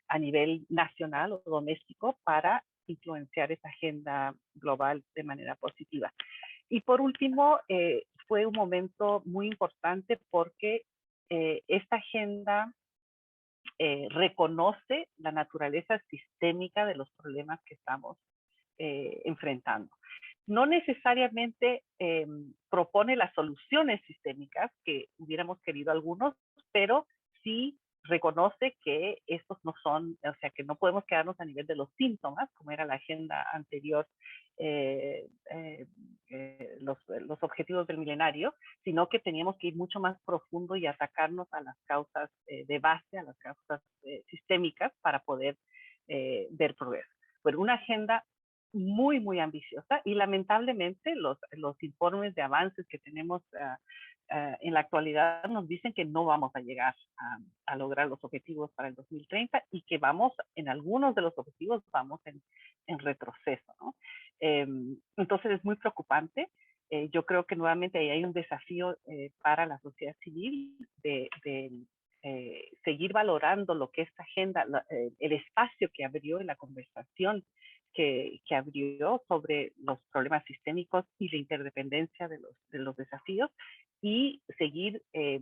a nivel nacional o doméstico para influenciar esa agenda global de manera positiva. Y por último, fue un momento muy importante porque esta agenda reconoce la naturaleza sistémica de los problemas que estamos enfrentando. No necesariamente propone las soluciones sistémicas que hubiéramos querido algunos, pero sí reconoce que estos no son, o sea, que no podemos quedarnos a nivel de los síntomas, como era la agenda anterior, los objetivos del milenario, sino que teníamos que ir mucho más profundo y atacarnos a las causas de base, a las causas sistémicas para poder ver progreso. Fue una agenda muy, muy ambiciosa y lamentablemente los informes de avances que tenemos en la actualidad nos dicen que no vamos a llegar a lograr los objetivos para el 2030 y que vamos, en algunos de los objetivos, vamos en retroceso, ¿no? Entonces es muy preocupante. Yo creo que nuevamente ahí hay un desafío para la sociedad civil de seguir valorando lo que esta agenda, el espacio que abrió en la conversación que abrió sobre los problemas sistémicos y la interdependencia de los desafíos, y seguir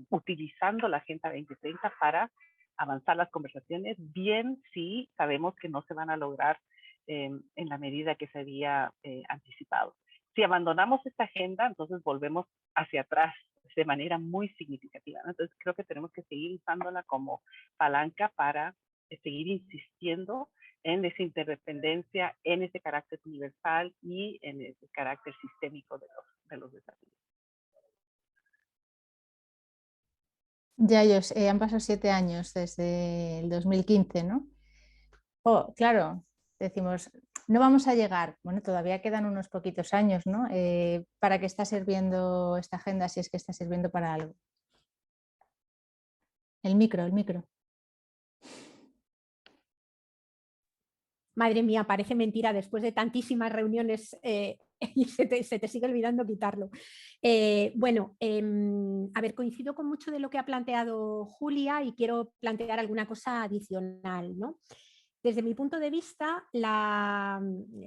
utilizando la Agenda 2030 para avanzar las conversaciones, bien si sabemos que no se van a lograr en la medida que se había anticipado. Si abandonamos esta agenda, entonces volvemos hacia atrás de manera muy significativa, ¿no? Entonces creo que tenemos que seguir usándola como palanca para seguir insistiendo en esa interdependencia, en ese carácter universal y en ese carácter sistémico de los desafíos. Yayos, han pasado 7 años desde el 2015, ¿no? Oh, claro, decimos, no vamos a llegar, bueno, todavía quedan unos poquitos años, ¿no? ¿Para qué está sirviendo esta agenda si es que está sirviendo para algo? El micro. Madre mía, parece mentira después de tantísimas reuniones y se te sigue olvidando quitarlo. Bueno, a ver, coincido con mucho de lo que ha planteado Julia y quiero plantear alguna cosa adicional, ¿no? Desde mi punto de vista,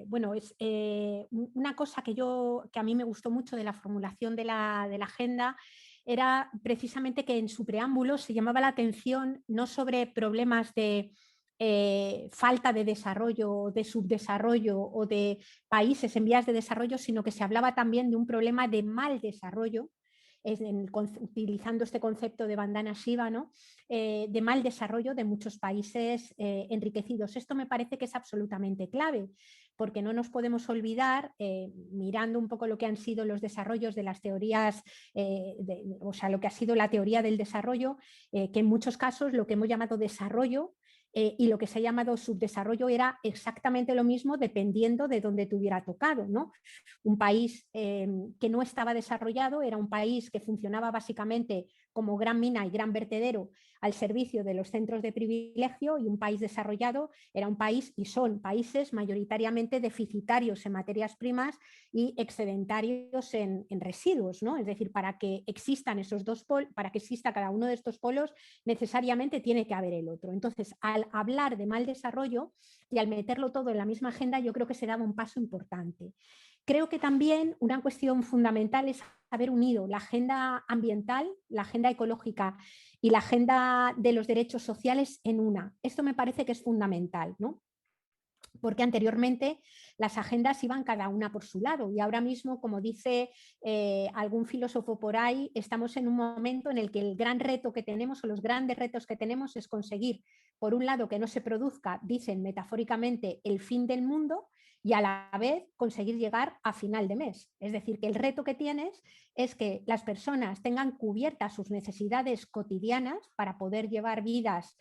bueno, es una cosa que a mí me gustó mucho de la formulación de la agenda era precisamente que en su preámbulo se llamaba la atención no sobre problemas de falta de desarrollo, de subdesarrollo o de países en vías de desarrollo, sino que se hablaba también de un problema de mal desarrollo, utilizando este concepto de Bandana Shiva, ¿no? De mal desarrollo de muchos países enriquecidos. Esto me parece que es absolutamente clave, porque no nos podemos olvidar, mirando un poco lo que han sido los desarrollos de las teorías, o sea, lo que ha sido la teoría del desarrollo, que en muchos casos lo que hemos llamado desarrollo y lo que se ha llamado subdesarrollo era exactamente lo mismo dependiendo de dónde te hubiera tocado, ¿no? Un país que no estaba desarrollado era un país que funcionaba básicamente como gran mina y gran vertedero al servicio de los centros de privilegio, y un país desarrollado era un país, y son países mayoritariamente deficitarios en materias primas y excedentarios en residuos, ¿no? Es decir, para que existan esos dos polos, para que exista cada uno de estos polos, necesariamente tiene que haber el otro. Entonces, al hablar de mal desarrollo y al meterlo todo en la misma agenda, yo creo que se daba un paso importante. Creo que también una cuestión fundamental es haber unido la agenda ambiental, la agenda ecológica y la agenda de los derechos sociales en una. Esto me parece que es fundamental, ¿no? Porque anteriormente las agendas iban cada una por su lado, y ahora mismo, como dice algún filósofo por ahí, estamos en un momento en el que el gran reto que tenemos, o los grandes retos que tenemos, es conseguir, por un lado, que no se produzca, dicen metafóricamente, el fin del mundo, y a la vez conseguir llegar a final de mes. Es decir, que el reto que tienes es que las personas tengan cubiertas sus necesidades cotidianas para poder llevar vidas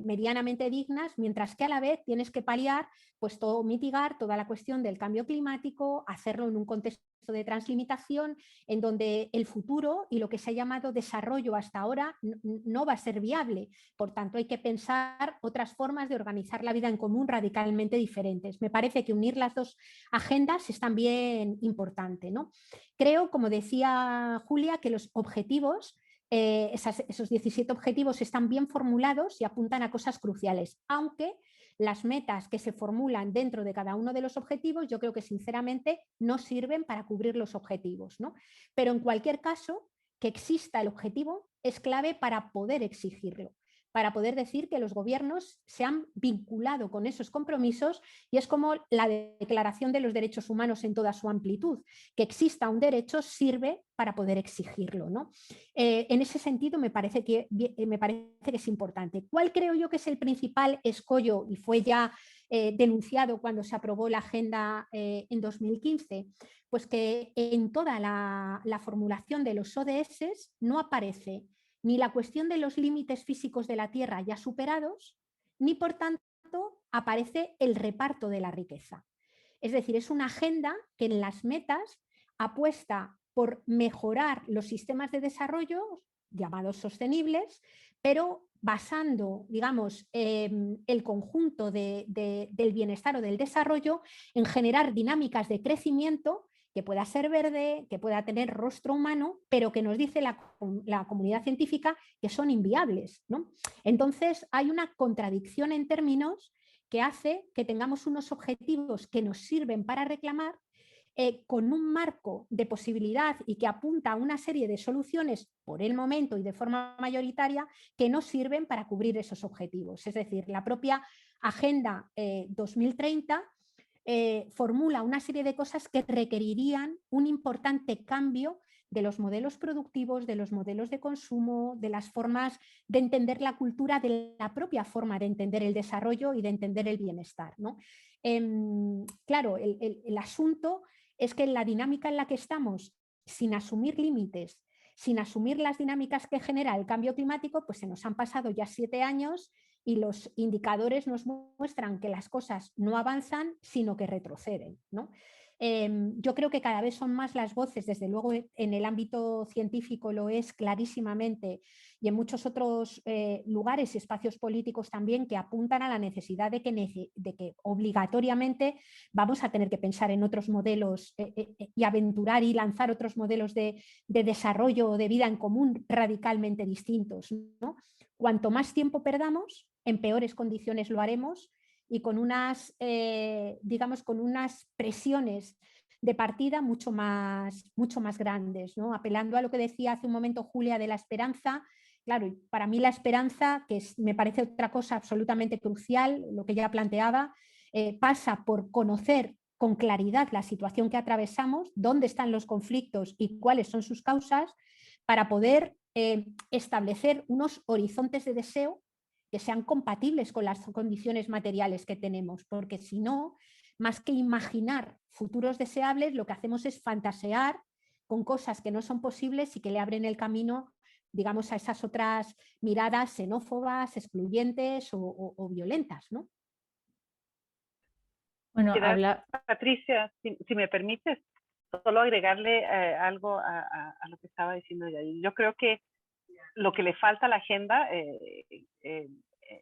medianamente dignas, mientras que a la vez tienes que paliar, pues mitigar toda la cuestión del cambio climático, hacerlo en un contexto de translimitación en donde el futuro y lo que se ha llamado desarrollo hasta ahora no va a ser viable. Por tanto, hay que pensar otras formas de organizar la vida en común radicalmente diferentes. Me parece que unir las dos agendas es también importante, ¿no? Creo, como decía Julia, que los objetivos, esos 17 objetivos están bien formulados y apuntan a cosas cruciales, aunque las metas que se formulan dentro de cada uno de los objetivos, yo creo que sinceramente no sirven para cubrir los objetivos, ¿no? Pero en cualquier caso, que exista el objetivo es clave para poder exigirlo. para poder decir que los gobiernos se han vinculado con esos compromisos, y es como la Declaración de los Derechos Humanos en toda su amplitud. Que exista un derecho sirve para poder exigirlo, ¿no? En ese sentido me parece que es importante. ¿Cuál creo yo que es el principal escollo, y fue ya denunciado cuando se aprobó la agenda en 2015? Pues que en toda la formulación de los ODS no aparece ni la cuestión de los límites físicos de la Tierra ya superados, ni por tanto aparece el reparto de la riqueza. Es decir, es una agenda que en las metas apuesta por mejorar los sistemas de desarrollo llamados sostenibles, pero basando, digamos, el conjunto del bienestar o del desarrollo en generar dinámicas de crecimiento que pueda ser verde, que pueda tener rostro humano, pero que nos dice la comunidad científica que son inviables, ¿no? Entonces hay una contradicción en términos que hace que tengamos unos objetivos que nos sirven para reclamar, con un marco de posibilidad y que apunta a una serie de soluciones por el momento y de forma mayoritaria que no sirven para cubrir esos objetivos. Es decir, la propia Agenda 2030 formula una serie de cosas que requerirían un importante cambio de los modelos productivos, de los modelos de consumo, de las formas de entender la cultura, de la propia forma de entender el desarrollo y de entender el bienestar, ¿no? Claro, el asunto es que en la dinámica en la que estamos, sin asumir límites, sin asumir las dinámicas que genera el cambio climático, pues se nos han pasado ya 7 años y los indicadores nos muestran que las cosas no avanzan, sino que retroceden, ¿no? Yo creo que cada vez son más las voces, desde luego en el ámbito científico lo es clarísimamente, y en muchos otros lugares y espacios políticos también, que apuntan a la necesidad de que obligatoriamente vamos a tener que pensar en otros modelos y aventurar y lanzar otros modelos de desarrollo o de vida en común radicalmente distintos, ¿no? Cuanto más tiempo perdamos, en peores condiciones lo haremos, y con unas, digamos, con unas presiones de partida mucho más grandes, ¿no? Apelando a lo que decía hace un momento Julia de la esperanza. Claro, para mí la esperanza, me parece otra cosa absolutamente crucial, lo que ya planteaba, pasa por conocer con claridad la situación que atravesamos, dónde están los conflictos y cuáles son sus causas, para poder establecer unos horizontes de deseo que sean compatibles con las condiciones materiales que tenemos, porque si no, más que imaginar futuros deseables, lo que hacemos es fantasear con cosas que no son posibles y que le abren el camino, digamos, a esas otras miradas xenófobas, excluyentes o violentas, ¿no? Bueno, Patricia, si me permites, solo agregarle algo a lo que estaba diciendo Yayo. Yo creo que lo que le falta a la agenda,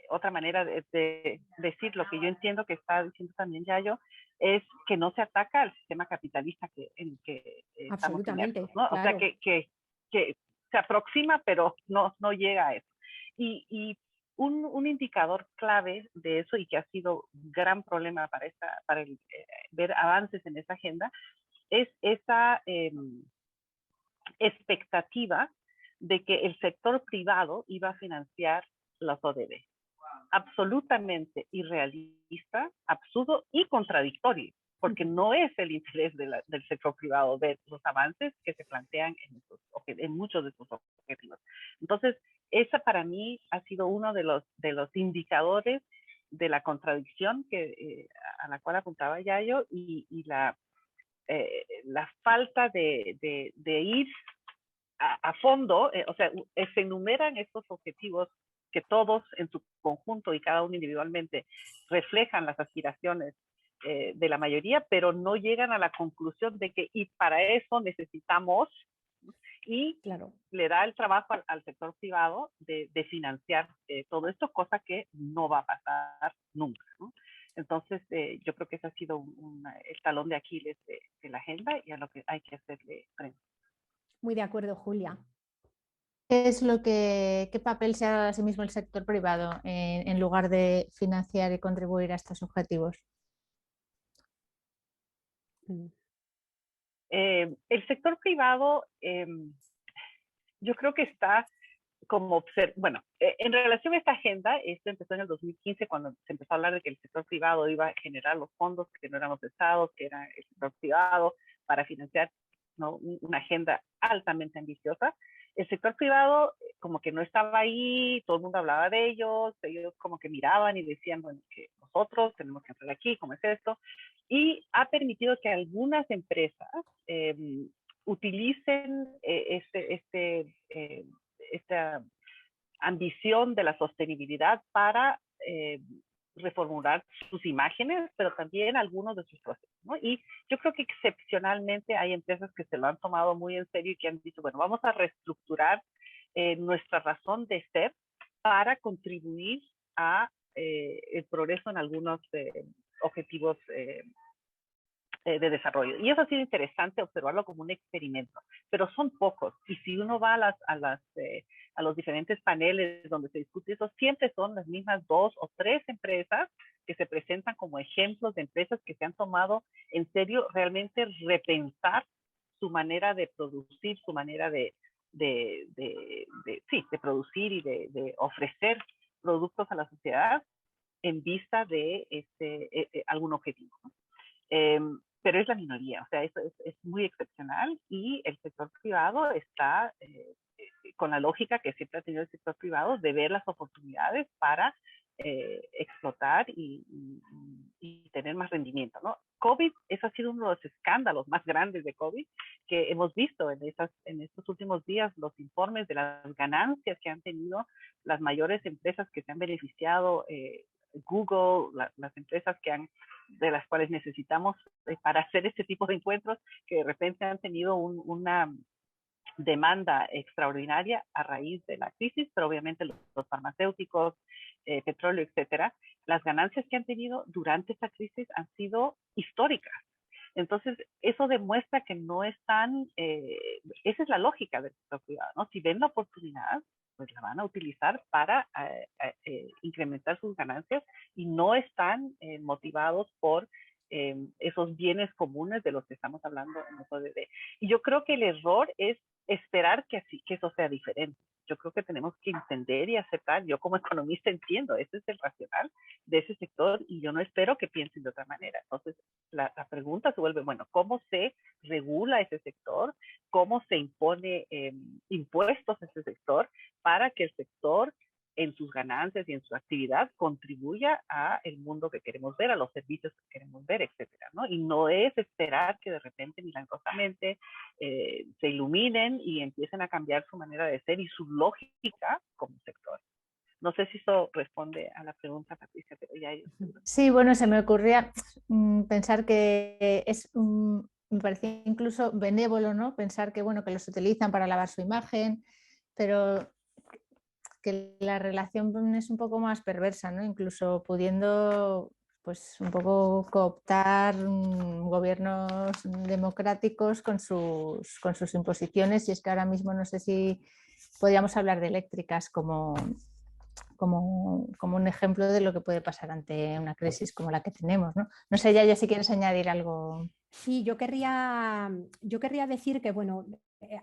otra manera de decir lo que yo entiendo que está diciendo también Yayo, es que no se ataca al sistema capitalista en el que estamos inmersos, ¿no? Claro. O sea, que se aproxima, pero no llega a eso. Y un indicador clave de eso, y que ha sido un gran problema para ver avances en esa agenda, es esa expectativa de que el sector privado iba a financiar los ODD. Absolutamente irrealista, absurdo y contradictorio, porque no es el interés del sector privado ver los avances que se plantean en muchos de sus objetivos. Entonces, esa para mí ha sido uno de los indicadores de la contradicción a la cual apuntaba Yayo, y la falta de ir a fondo, o sea, se enumeran estos objetivos que todos en su conjunto y cada uno individualmente reflejan las aspiraciones de la mayoría, pero no llegan a la conclusión de que y para eso necesitamos, y claro, le da el trabajo al sector privado de financiar todo esto, cosa que no va a pasar nunca, ¿no? Entonces, yo creo que ese ha sido el talón de Aquiles de la agenda, y a lo que hay que hacerle frente. Muy de acuerdo, Julia. ¿Qué papel se ha dado a sí mismo el sector privado en lugar de financiar y contribuir a estos objetivos? El sector privado, yo creo que está bueno, en relación a esta agenda, esto empezó en el 2015 cuando se empezó a hablar de que el sector privado iba a generar los fondos, que no eran los estados, que era el sector privado para financiar, ¿no?, una agenda altamente ambiciosa. El sector privado como que no estaba ahí, todo el mundo hablaba de ellos como que miraban y decían, bueno, que nosotros tenemos que entrar aquí, ¿cómo es esto? Y ha permitido que algunas empresas utilicen esta ambición de la sostenibilidad para reformular sus imágenes, pero también algunos de sus procesos, ¿no? Y yo creo que excepcionalmente hay empresas que se lo han tomado muy en serio y que han dicho, bueno, vamos a reestructurar nuestra razón de ser para contribuir a el progreso en algunos objetivos de desarrollo. Y eso ha sido interesante observarlo como un experimento, pero son pocos. Y si uno va a los diferentes paneles donde se discute eso, siempre son las mismas 2 o 3 empresas que se presentan como ejemplos de empresas que se han tomado en serio realmente repensar su manera de producir, su manera de producir y de ofrecer productos a la sociedad en vista de algún objetivo, ¿no? Pero es la minoría, o sea, eso es muy excepcional y el sector privado está con la lógica que siempre ha tenido el sector privado de ver las oportunidades para explotar y tener más rendimiento, ¿no? COVID, eso ha sido uno de los escándalos más grandes de COVID que hemos visto en estos últimos días, los informes de las ganancias que han tenido las mayores empresas que se han beneficiado, Google, las empresas de las cuales necesitamos para hacer este tipo de encuentros, que de repente han tenido una demanda extraordinaria a raíz de la crisis, pero obviamente los farmacéuticos, petróleo, etcétera, las ganancias que han tenido durante esta crisis han sido históricas. Entonces, eso demuestra que no están, esa es la lógica del sector privado, ¿no? Si ven la oportunidad, pues la van a utilizar para incrementar sus ganancias y no están motivados por esos bienes comunes de los que estamos hablando en ODD. Y yo creo que el error es esperar que eso sea diferente. Yo creo que tenemos que entender y aceptar, yo como economista entiendo, ese es el racional de ese sector y yo no espero que piensen de otra manera. Entonces, la pregunta se vuelve, bueno, ¿cómo se regula ese sector? ¿Cómo se impone impuestos a ese sector para que el sector en sus ganancias y en su actividad contribuya a el mundo que queremos ver, a los servicios que queremos ver, etcétera, ¿no? Y no es esperar que de repente milagrosamente se iluminen y empiecen a cambiar su manera de ser y su lógica como sector. No sé si eso responde a la pregunta, Patricia, pero ya... Sí, bueno, se me ocurría pensar que me parecía incluso benévolo, ¿no? Pensar que, bueno, que los utilizan para lavar su imagen, pero que la relación es un poco más perversa, ¿no? Incluso pudiendo pues un poco cooptar gobiernos democráticos con sus imposiciones, y es que ahora mismo no sé si podríamos hablar de eléctricas como un ejemplo de lo que puede pasar ante una crisis como la que tenemos, ¿no? No sé, Yaya, si quieres añadir algo. Sí, yo querría decir que, bueno,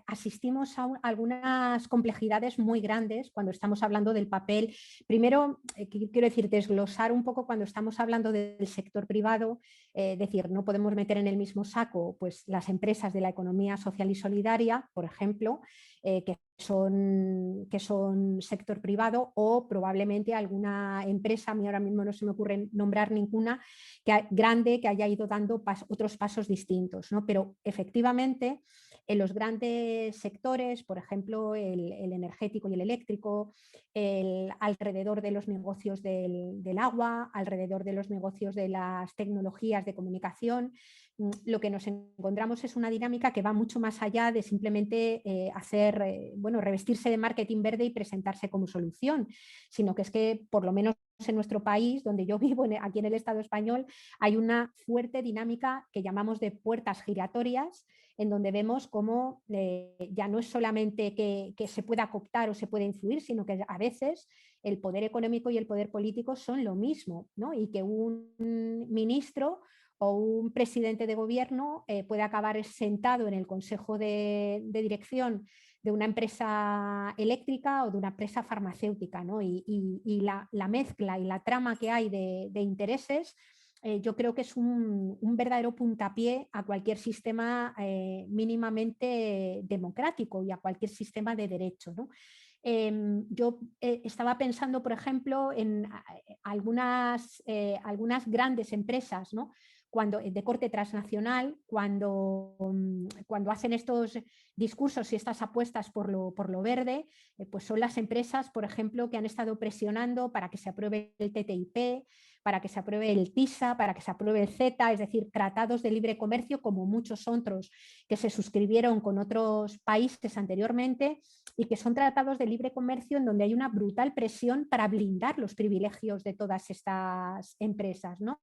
asistimos a algunas complejidades muy grandes cuando estamos hablando del papel. Primero, quiero decir, desglosar un poco cuando estamos hablando del sector privado, decir, no podemos meter en el mismo saco pues, las empresas de la economía social y solidaria, por ejemplo, que son sector privado, o probablemente alguna empresa, a mí ahora mismo no se me ocurre nombrar ninguna, grande que haya ido dando otros pasos distintos, ¿no? Pero efectivamente en los grandes sectores, por ejemplo el energético y el eléctrico, alrededor de los negocios del agua, alrededor de los negocios de las tecnologías de comunicación, lo que nos encontramos es una dinámica que va mucho más allá de simplemente revestirse de marketing verde y presentarse como solución, sino que es que por lo menos en nuestro país, donde yo vivo, aquí en el Estado español, hay una fuerte dinámica que llamamos de puertas giratorias, en donde vemos cómo ya no es solamente que se pueda cooptar o se pueda influir, sino que a veces el poder económico y el poder político son lo mismo, ¿no? Y que un ministro o un presidente de gobierno puede acabar sentado en el consejo de dirección una empresa eléctrica o de una empresa farmacéutica, ¿no? Y la mezcla y la trama que hay de intereses, yo creo que es un verdadero puntapié a cualquier sistema mínimamente democrático y a cualquier sistema de derecho, ¿no? Yo estaba pensando, por ejemplo, en algunas grandes empresas, ¿no? De corte transnacional, cuando hacen estos discursos y estas apuestas por lo verde, pues son las empresas, por ejemplo, que han estado presionando para que se apruebe el TTIP, para que se apruebe el TISA, para que se apruebe el CETA, es decir, tratados de libre comercio como muchos otros que se suscribieron con otros países anteriormente y que son tratados de libre comercio en donde hay una brutal presión para blindar los privilegios de todas estas empresas, ¿no?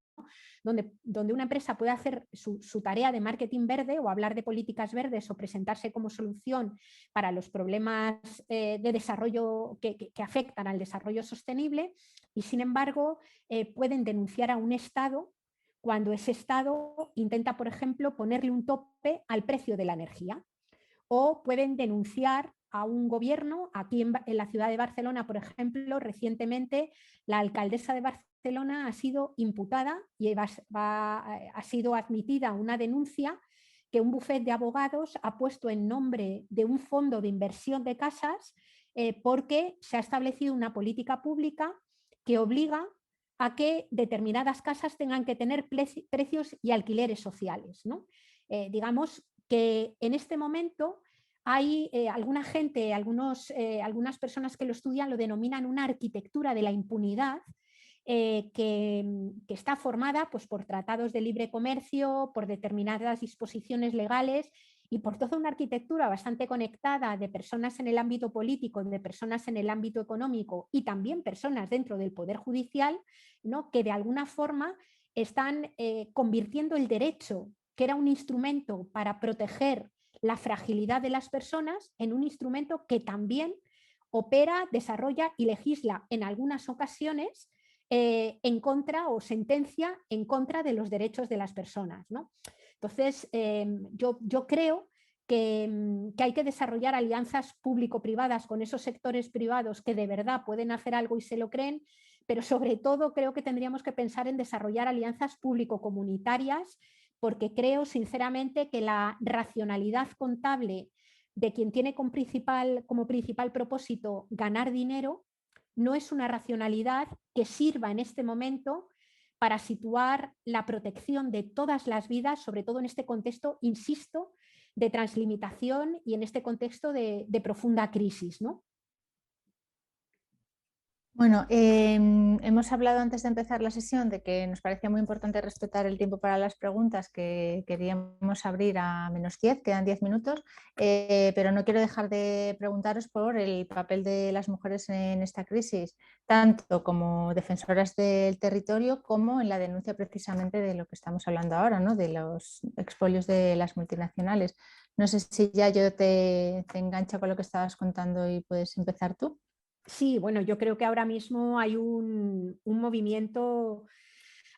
Donde una empresa puede hacer su tarea de marketing verde o hablar de políticas verdes o presentarse como solución para los problemas de desarrollo que afectan al desarrollo sostenible y, sin embargo, pueden denunciar a un Estado cuando ese Estado intenta, por ejemplo, ponerle un tope al precio de la energía. O pueden denunciar a un gobierno. Aquí en la ciudad de Barcelona, por ejemplo, recientemente la alcaldesa de Barcelona ha sido imputada y ha sido admitida una denuncia que un bufet de abogados ha puesto en nombre de un fondo de inversión de casas porque se ha establecido una política pública que obliga a que determinadas casas tengan que tener precios y alquileres sociales, ¿no? Digamos que en este momento hay alguna gente, algunas personas que lo estudian lo denominan una arquitectura de la impunidad que está formada pues, por tratados de libre comercio, por determinadas disposiciones legales y por toda una arquitectura bastante conectada de personas en el ámbito político, de personas en el ámbito económico y también personas dentro del Poder Judicial, ¿no? Que de alguna forma están convirtiendo el derecho, que era un instrumento para proteger la fragilidad de las personas, en un instrumento que también opera, desarrolla y legisla en algunas ocasiones en contra o sentencia en contra de los derechos de las personas, ¿no? Entonces, yo creo que hay que desarrollar alianzas público-privadas con esos sectores privados que de verdad pueden hacer algo y se lo creen, pero sobre todo creo que tendríamos que pensar en desarrollar alianzas público-comunitarias, porque creo sinceramente que la racionalidad contable de quien tiene como principal propósito ganar dinero no es una racionalidad que sirva en este momento para situar la protección de todas las vidas, sobre todo en este contexto, insisto, de translimitación y en este contexto de profunda crisis, ¿no? Bueno, hemos hablado antes de empezar la sesión de que nos parecía muy importante respetar el tiempo para las preguntas, que queríamos abrir a -10, quedan 10 minutos, pero no quiero dejar de preguntaros por el papel de las mujeres en esta crisis, tanto como defensoras del territorio como en la denuncia precisamente de lo que estamos hablando ahora, ¿no? De los expolios de las multinacionales. No sé si ya yo te engancho con lo que estabas contando y puedes empezar tú. Sí, bueno, yo creo que ahora mismo hay un movimiento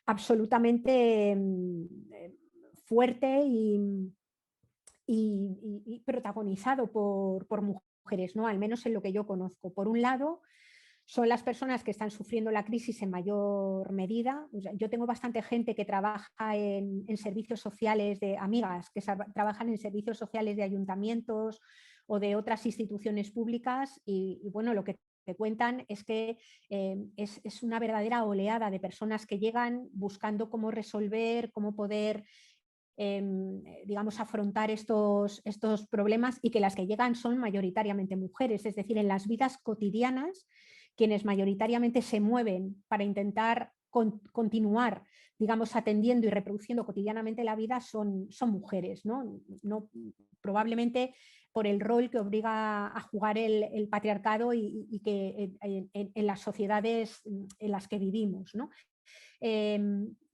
absolutamente fuerte y protagonizado por mujeres, ¿no? Al menos en lo que yo conozco. Por un lado, son las personas que están sufriendo la crisis en mayor medida. O sea, yo tengo bastante gente que trabaja en servicios sociales, de amigas que trabajan en servicios sociales de ayuntamientos o de otras instituciones públicas y bueno, lo que te cuentan es que es una verdadera oleada de personas que llegan buscando cómo resolver, cómo poder digamos, afrontar estos problemas y que las que llegan son mayoritariamente mujeres, es decir, en las vidas cotidianas, quienes mayoritariamente se mueven para intentar continuar, digamos, atendiendo y reproduciendo cotidianamente la vida son mujeres, ¿no? Probablemente por el rol que obliga a jugar el patriarcado y que en las sociedades en las que vivimos, ¿no?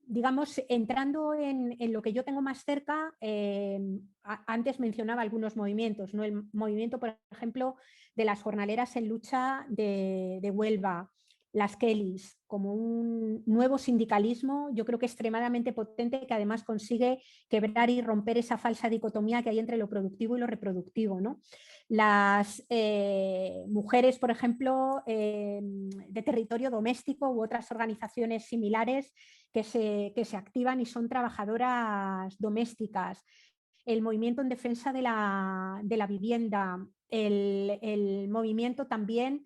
Digamos, entrando en lo que yo tengo más cerca, antes mencionaba algunos movimientos, ¿no? El movimiento, por ejemplo, de las jornaleras en lucha de Huelva, las Kellys como un nuevo sindicalismo, yo creo que extremadamente potente, que además consigue quebrar y romper esa falsa dicotomía que hay entre lo productivo y lo reproductivo, ¿no? Las mujeres, por ejemplo, de territorio doméstico u otras organizaciones similares que se activan y son trabajadoras domésticas, el movimiento en defensa de la vivienda, el movimiento también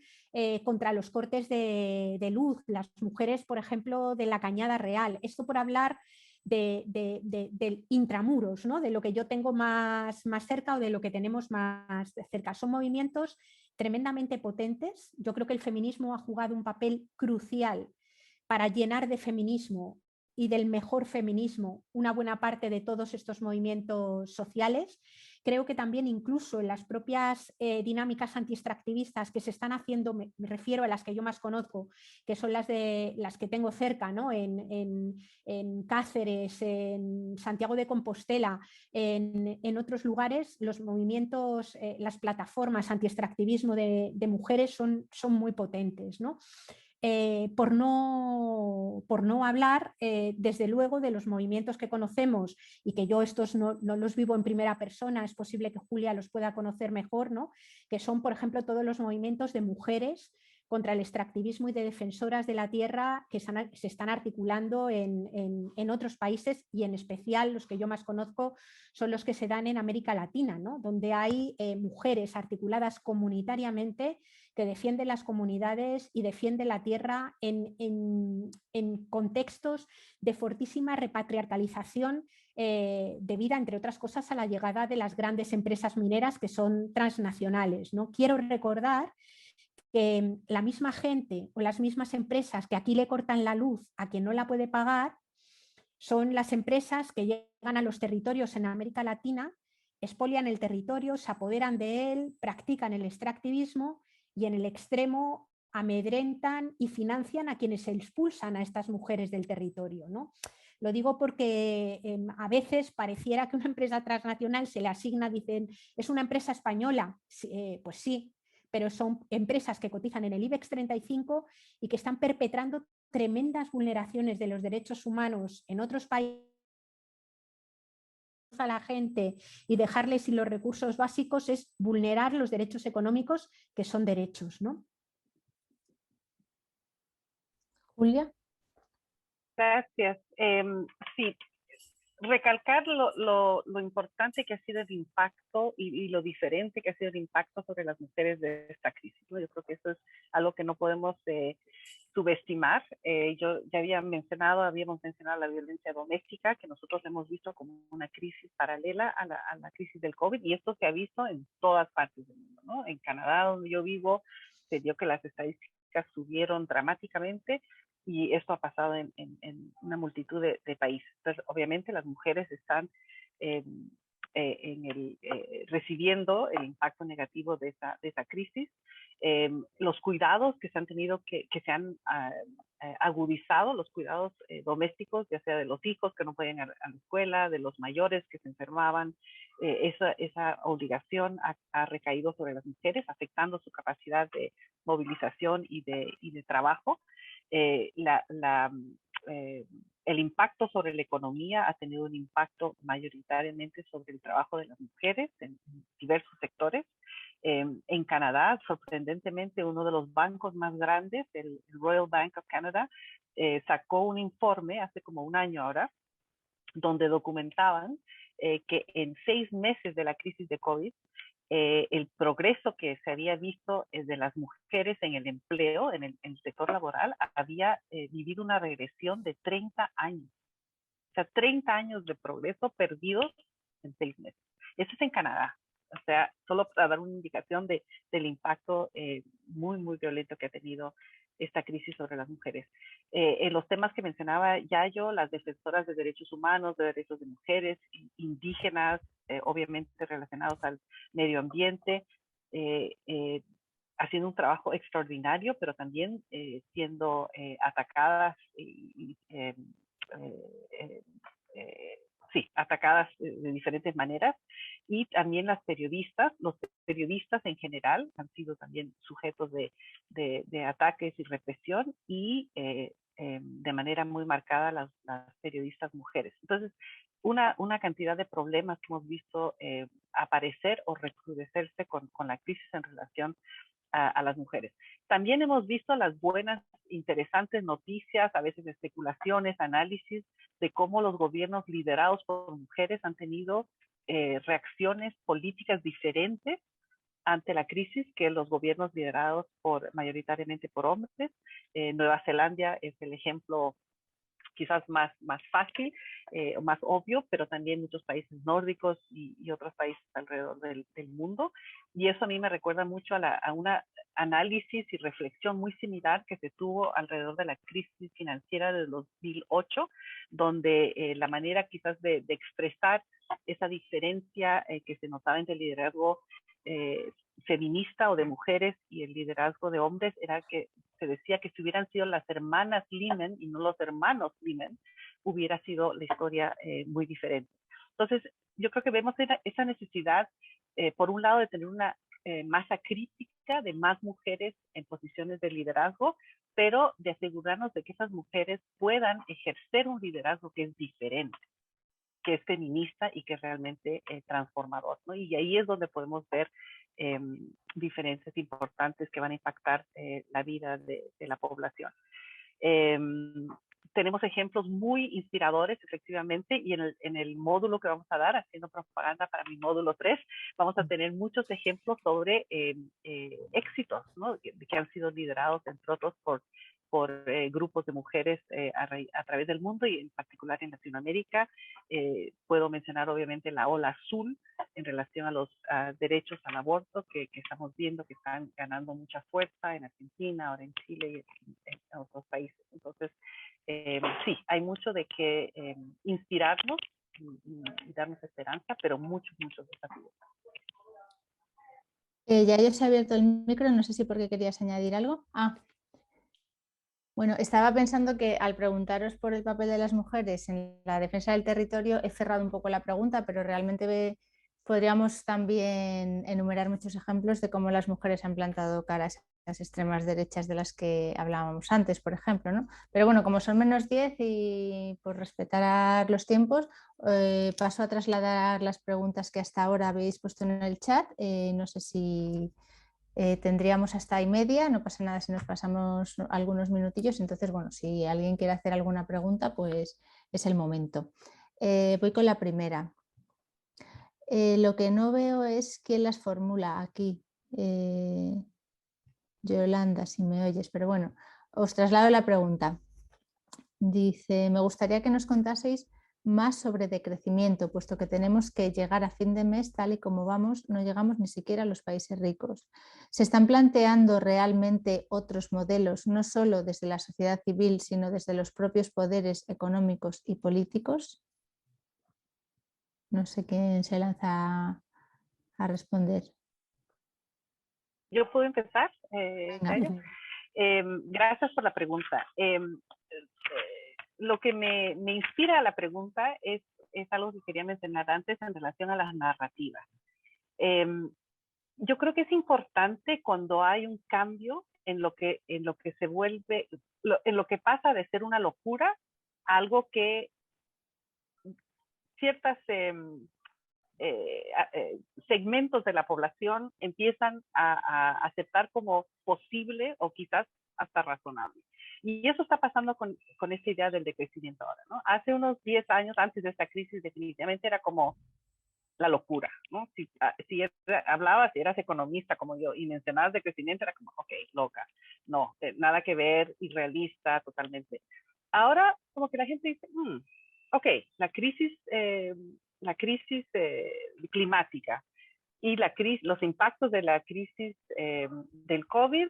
contra los cortes de luz, las mujeres, por ejemplo, de la Cañada Real. Esto por hablar de intramuros, ¿no? De lo que yo tengo más cerca o de lo que tenemos más cerca. Son movimientos tremendamente potentes. Yo creo que el feminismo ha jugado un papel crucial para llenar de feminismo y del mejor feminismo una buena parte de todos estos movimientos sociales. Creo que también incluso en las propias dinámicas antiextractivistas que se están haciendo, me refiero a las que yo más conozco, que son las que tengo cerca, ¿no? en Cáceres, en Santiago de Compostela, en otros lugares, los movimientos, las plataformas antiextractivismo de mujeres son muy potentes, ¿no? Por no hablar, desde luego, de los movimientos que conocemos y que yo estos no los vivo en primera persona, es posible que Julia los pueda conocer mejor, ¿no? Que son, por ejemplo, todos los movimientos de mujeres contra el extractivismo y de defensoras de la tierra que se están articulando en otros países, y en especial los que yo más conozco son los que se dan en América Latina, ¿no? Donde hay mujeres articuladas comunitariamente que defienden las comunidades y defienden la tierra en contextos de fortísima repatriarcalización debida, entre otras cosas, a la llegada de las grandes empresas mineras que son transnacionales, ¿no? Quiero recordar que la misma gente o las mismas empresas que aquí le cortan la luz a quien no la puede pagar son las empresas que llegan a los territorios en América Latina, expolian el territorio, se apoderan de él, practican el extractivismo y en el extremo amedrentan y financian a quienes se expulsan a estas mujeres del territorio, ¿no? Lo digo porque a veces pareciera que una empresa transnacional se le asigna, dicen, es una empresa española. Pues sí, pero son empresas que cotizan en el IBEX 35 y que están perpetrando tremendas vulneraciones de los derechos humanos en otros países a la gente y dejarles sin los recursos básicos es vulnerar los derechos económicos, que son derechos, ¿no? Julia. Gracias. Sí, recalcar lo importante que ha sido el impacto y lo diferente que ha sido el impacto sobre las mujeres de esta crisis, ¿no? Yo creo que eso es algo que no podemos subestimar. Yo ya habíamos mencionado la violencia doméstica, que nosotros hemos visto como una crisis paralela a la crisis del COVID, y esto se ha visto en todas partes del mundo, ¿no? En Canadá, donde yo vivo, se dio que las estadísticas subieron dramáticamente, y esto ha pasado en una multitud de países. Entonces, obviamente, las mujeres están recibiendo el impacto negativo de esa crisis. Los cuidados que se han tenido que se han agudizado, los cuidados domésticos, ya sea de los hijos que no pueden ir a la escuela, de los mayores que se enfermaban, esa obligación ha recaído sobre las mujeres, afectando su capacidad de movilización y de trabajo. El impacto sobre la economía ha tenido un impacto mayoritariamente sobre el trabajo de las mujeres en diversos sectores. En Canadá, sorprendentemente, uno de los bancos más grandes, el Royal Bank of Canada, sacó un informe hace como un año ahora, donde documentaban que en 6 meses de la crisis de COVID, el progreso que se había visto de las mujeres en el empleo, en el sector laboral, había vivido una regresión de 30 años. O sea, 30 años de progreso perdidos en 6 meses. Eso es en Canadá. O sea, solo para dar una indicación del impacto muy, muy violento que ha tenido esta crisis sobre las mujeres. En los temas que mencionaba Yayo, las defensoras de derechos humanos, de derechos de mujeres, indígenas, obviamente relacionados al medio ambiente, haciendo un trabajo extraordinario, pero también siendo atacadas atacadas de diferentes maneras. y también las periodistas, los periodistas en general han sido también sujetos de ataques y represión y de manera muy marcada las periodistas mujeres. Entonces, una cantidad de problemas que hemos visto aparecer o recrudecerse con la crisis en relación a las mujeres. También hemos visto las buenas, interesantes noticias, a veces especulaciones, análisis de cómo los gobiernos liderados por mujeres han tenido reacciones políticas diferentes ante la crisis que los gobiernos liderados mayoritariamente por hombres. Nueva Zelanda es el ejemplo quizás más fácil o más obvio, pero también muchos países nórdicos y otros países alrededor del mundo. Y eso a mí me recuerda mucho a una análisis y reflexión muy similar que se tuvo alrededor de la crisis financiera de 2008, donde la manera quizás de expresar esa diferencia que se notaba entre el liderazgo feminista o de mujeres y el liderazgo de hombres era que se decía que si hubieran sido las hermanas Lehman y no los hermanos Lehman, hubiera sido la historia muy diferente. Entonces, yo creo que vemos esa necesidad, por un lado, de tener una masa crítica de más mujeres en posiciones de liderazgo, pero de asegurarnos de que esas mujeres puedan ejercer un liderazgo que es diferente, que es feminista y que es realmente transformador, ¿no? Y ahí es donde podemos ver diferencias importantes que van a impactar la vida de la población. Tenemos ejemplos muy inspiradores, efectivamente, y en el módulo que vamos a dar, haciendo propaganda para mi módulo 3, vamos a tener muchos ejemplos sobre éxitos, ¿no? que han sido liderados, entre otros, por grupos de mujeres a través del mundo y en particular en Latinoamérica. Puedo mencionar obviamente la ola azul en relación a los derechos al aborto que estamos viendo que están ganando mucha fuerza en Argentina, ahora en Chile y en otros países. Entonces, sí, hay mucho de que inspirarnos y darnos esperanza, pero muchos desafíos. Ya se ha abierto el micro, no sé si porque querías añadir algo. Bueno, estaba pensando que al preguntaros por el papel de las mujeres en la defensa del territorio he cerrado un poco la pregunta, pero realmente podríamos también enumerar muchos ejemplos de cómo las mujeres han plantado cara a esas extremas derechas de las que hablábamos antes, por ejemplo, ¿no? Pero bueno, como son menos 10 y por respetar los tiempos, paso a trasladar las preguntas que hasta ahora habéis puesto en el chat. No sé si... tendríamos hasta 1:30, no pasa nada si nos pasamos algunos minutillos, entonces, bueno, si alguien quiere hacer alguna pregunta, pues es el momento. Voy con la primera. Lo que no veo es quién las formula aquí. Yolanda, si me oyes, pero bueno, os traslado la pregunta. Dice, me gustaría que nos contaseis más sobre decrecimiento, puesto que tenemos que llegar a fin de mes, tal y como vamos, no llegamos ni siquiera a los países ricos. ¿Se están planteando realmente otros modelos, no solo desde la sociedad civil, sino desde los propios poderes económicos y políticos? No sé quién se lanza a responder. ¿Yo puedo empezar? Venga. Gracias por la pregunta. Lo que me inspira a la pregunta es algo que quería mencionar antes en relación a las narrativas. Yo creo que es importante cuando hay un cambio en lo que se vuelve, en lo que pasa de ser una locura a algo que ciertas segmentos de la población empiezan a aceptar como posible o quizás hasta razonable. Y eso está pasando con esta idea del decrecimiento ahora, ¿no? Hace unos 10 años, antes de esta crisis, definitivamente era como la locura, ¿no? Si hablabas, si eras economista como yo y mencionabas decrecimiento, era como, ok, loca. No, nada que ver, irrealista, totalmente. Ahora, como que la gente dice, ok, la crisis climática y los impactos de la crisis del COVID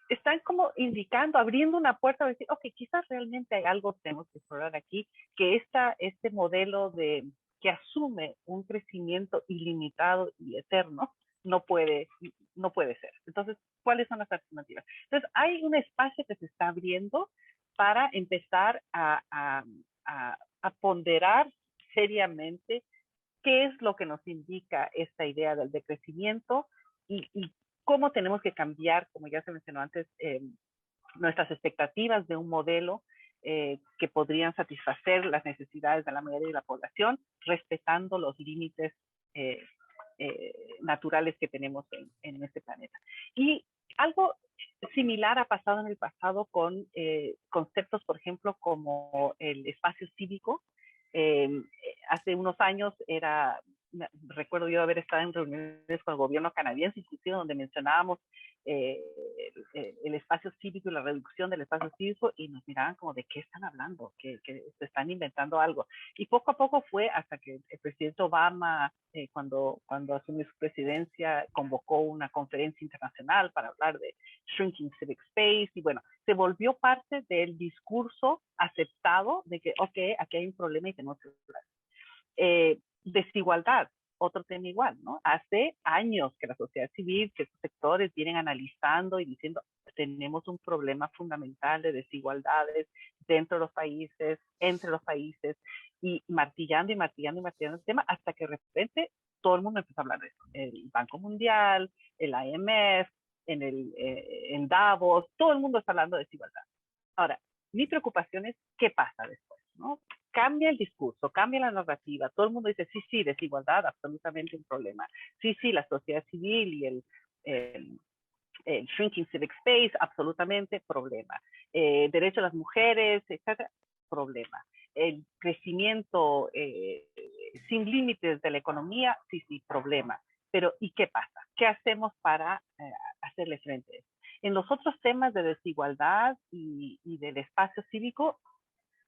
están como indicando, abriendo una puerta a decir, ok, quizás realmente hay algo que tenemos que explorar aquí, que este modelo que asume un crecimiento ilimitado y eterno no puede ser. Entonces, ¿cuáles son las alternativas? Entonces, hay un espacio que se está abriendo para empezar a ponderar seriamente qué es lo que nos indica esta idea del decrecimiento y cómo tenemos que cambiar, como ya se mencionó antes, nuestras expectativas de un modelo que podrían satisfacer las necesidades de la mayoría de la población, respetando los límites naturales que tenemos en este planeta. Y algo similar ha pasado en el pasado con conceptos, por ejemplo, como el espacio cívico. Hace unos años recuerdo yo haber estado en reuniones con el gobierno canadiense, inclusive donde mencionábamos el espacio cívico y la reducción del espacio cívico, y nos miraban como de qué están hablando, que se están inventando algo. Y poco a poco fue hasta que el presidente Obama, cuando asumió su presidencia, convocó una conferencia internacional para hablar de shrinking civic space, y bueno, se volvió parte del discurso aceptado de que, ok, aquí hay un problema y tenemos que hablar. Desigualdad, otro tema igual, ¿no? Hace años que la sociedad civil, que estos sectores vienen analizando y diciendo, tenemos un problema fundamental de desigualdades dentro de los países, entre los países, y martillando y martillando y martillando el tema hasta que de repente todo el mundo empezó a hablar de eso. El Banco Mundial, el IMF, en Davos, todo el mundo está hablando de desigualdad. Ahora, mi preocupación es qué pasa después, ¿no? Cambia el discurso, cambia la narrativa, todo el mundo dice, sí, desigualdad, absolutamente un problema. Sí, la sociedad civil y el shrinking civic space, absolutamente problema. Derecho a las mujeres, etcétera, problema. El crecimiento sin límites de la economía, sí, problema. Pero, ¿y qué pasa? ¿Qué hacemos para hacerle frente a eso? En los otros temas de desigualdad y del espacio cívico,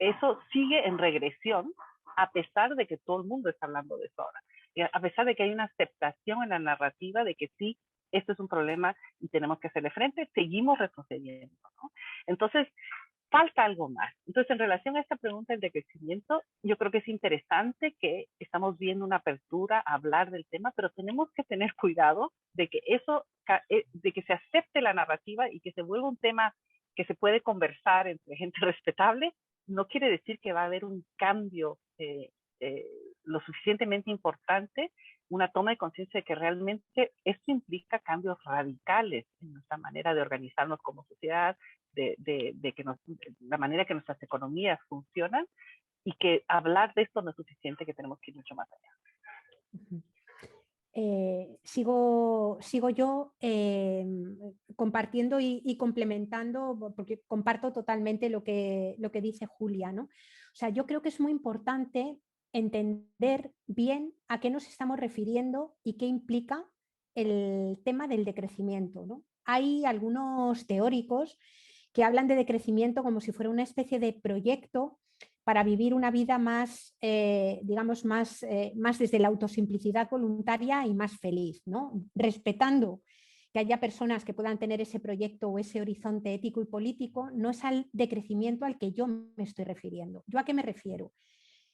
eso sigue en regresión, a pesar de que todo el mundo está hablando de eso ahora. Y a pesar de que hay una aceptación en la narrativa de que sí, esto es un problema y tenemos que hacerle frente, seguimos retrocediendo, ¿no? Entonces, falta algo más. Entonces, en relación a esta pregunta del decrecimiento, yo creo que es interesante que estamos viendo una apertura a hablar del tema, pero tenemos que tener cuidado de que de que se acepte la narrativa y que se vuelva un tema que se puede conversar entre gente respetable. No quiere decir que va a haber un cambio lo suficientemente importante, una toma de conciencia de que realmente esto implica cambios radicales en nuestra manera de organizarnos como sociedad, la manera que nuestras economías funcionan, y que hablar de esto no es suficiente, que tenemos que ir mucho más allá. Sigo yo compartiendo y complementando, porque comparto totalmente lo que dice Julia, ¿no? O sea, yo creo que es muy importante entender bien a qué nos estamos refiriendo y qué implica el tema del decrecimiento, ¿no? Hay algunos teóricos que hablan de decrecimiento como si fuera una especie de proyecto para vivir una vida más, digamos, más desde la autosimplicidad voluntaria y más feliz, ¿no? Respetando que haya personas que puedan tener ese proyecto o ese horizonte ético y político, no es al decrecimiento al que yo me estoy refiriendo. ¿Yo a qué me refiero?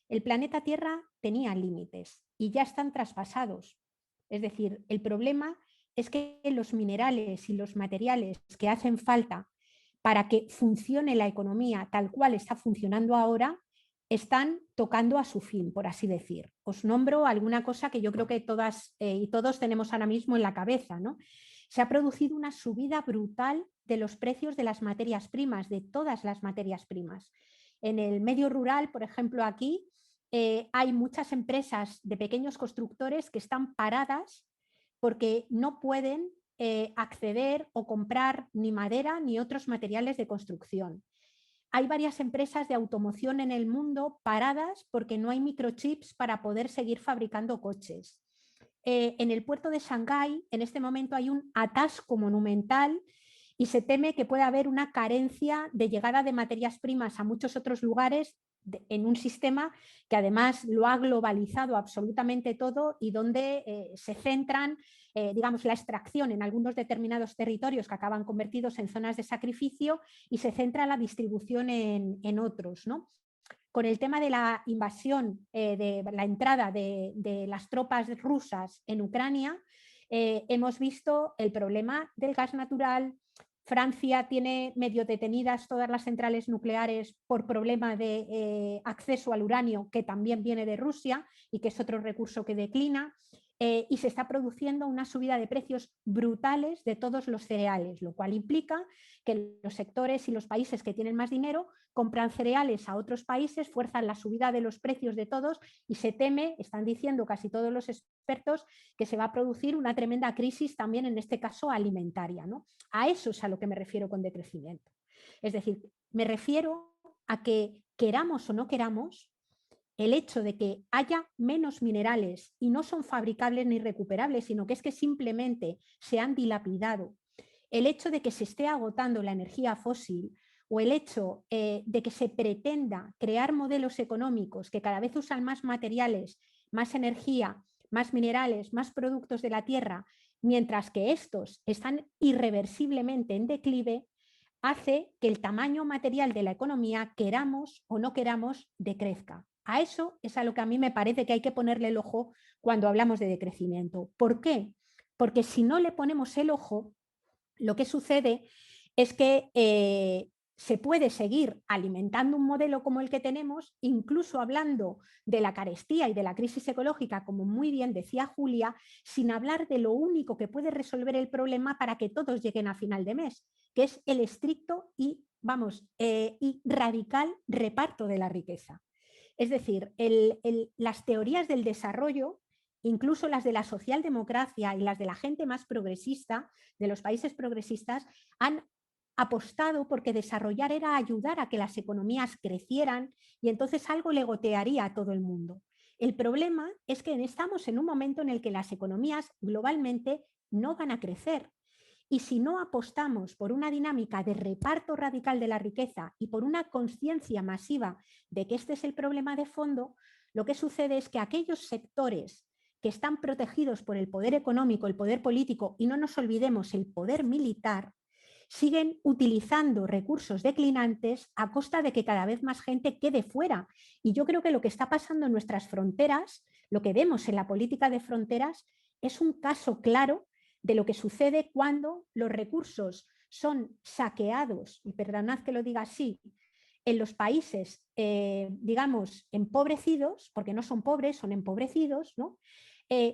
El planeta Tierra tenía límites y ya están traspasados. Es decir, el problema es que los minerales y los materiales que hacen falta para que funcione la economía tal cual está funcionando ahora, están tocando a su fin, por así decir. Os nombro alguna cosa que yo creo que todas y todos tenemos ahora mismo en la cabeza, ¿no? Se ha producido una subida brutal de los precios de las materias primas, de todas las materias primas. En el medio rural, por ejemplo, aquí hay muchas empresas de pequeños constructores que están paradas porque no pueden acceder o comprar ni madera ni otros materiales de construcción. Hay varias empresas de automoción en el mundo paradas porque no hay microchips para poder seguir fabricando coches. En el puerto de Shanghái, en este momento hay un atasco monumental y se teme que pueda haber una carencia de llegada de materias primas a muchos otros lugares en un sistema que además lo ha globalizado absolutamente todo y donde se centran, digamos, la extracción en algunos determinados territorios que acaban convertidos en zonas de sacrificio y se centra la distribución en otros, ¿no? Con el tema de la invasión, de la entrada de las tropas rusas en Ucrania, hemos visto el problema del gas natural, Francia tiene medio detenidas todas las centrales nucleares por problema de acceso al uranio, que también viene de Rusia y que es otro recurso que declina. Y se está produciendo una subida de precios brutales de todos los cereales, lo cual implica que los sectores y los países que tienen más dinero compran cereales a otros países, fuerzan la subida de los precios de todos y se teme, están diciendo casi todos los expertos, que se va a producir una tremenda crisis también, en este caso alimentaria, ¿no? A eso es a lo que me refiero con decrecimiento. Es decir, me refiero a que queramos o no queramos, el hecho de que haya menos minerales y no son fabricables ni recuperables, sino que es que simplemente se han dilapidado, el hecho de que se esté agotando la energía fósil o el hecho de que se pretenda crear modelos económicos que cada vez usan más materiales, más energía, más minerales, más productos de la tierra, mientras que estos están irreversiblemente en declive, hace que el tamaño material de la economía, queramos o no queramos, decrezca. A eso es a lo que a mí me parece que hay que ponerle el ojo cuando hablamos de decrecimiento. ¿Por qué? Porque si no le ponemos el ojo, lo que sucede es que se puede seguir alimentando un modelo como el que tenemos, incluso hablando de la carestía y de la crisis ecológica, como muy bien decía Julia, sin hablar de lo único que puede resolver el problema para que todos lleguen a final de mes, que es el estricto y, y radical reparto de la riqueza. Es decir, las teorías del desarrollo, incluso las de la socialdemocracia y las de la gente más progresista, de los países progresistas, han apostado porque desarrollar era ayudar a que las economías crecieran y entonces algo le gotearía a todo el mundo. El problema es que estamos en un momento en el que las economías globalmente no van a crecer. Y si no apostamos por una dinámica de reparto radical de la riqueza y por una conciencia masiva de que este es el problema de fondo, lo que sucede es que aquellos sectores que están protegidos por el poder económico, el poder político y no nos olvidemos el poder militar, siguen utilizando recursos declinantes a costa de que cada vez más gente quede fuera. Y yo creo que lo que está pasando en nuestras fronteras, lo que vemos en la política de fronteras, es un caso claro de lo que sucede cuando los recursos son saqueados, y perdonad que lo diga así, en los países, digamos, empobrecidos, porque no son pobres, son empobrecidos, ¿no?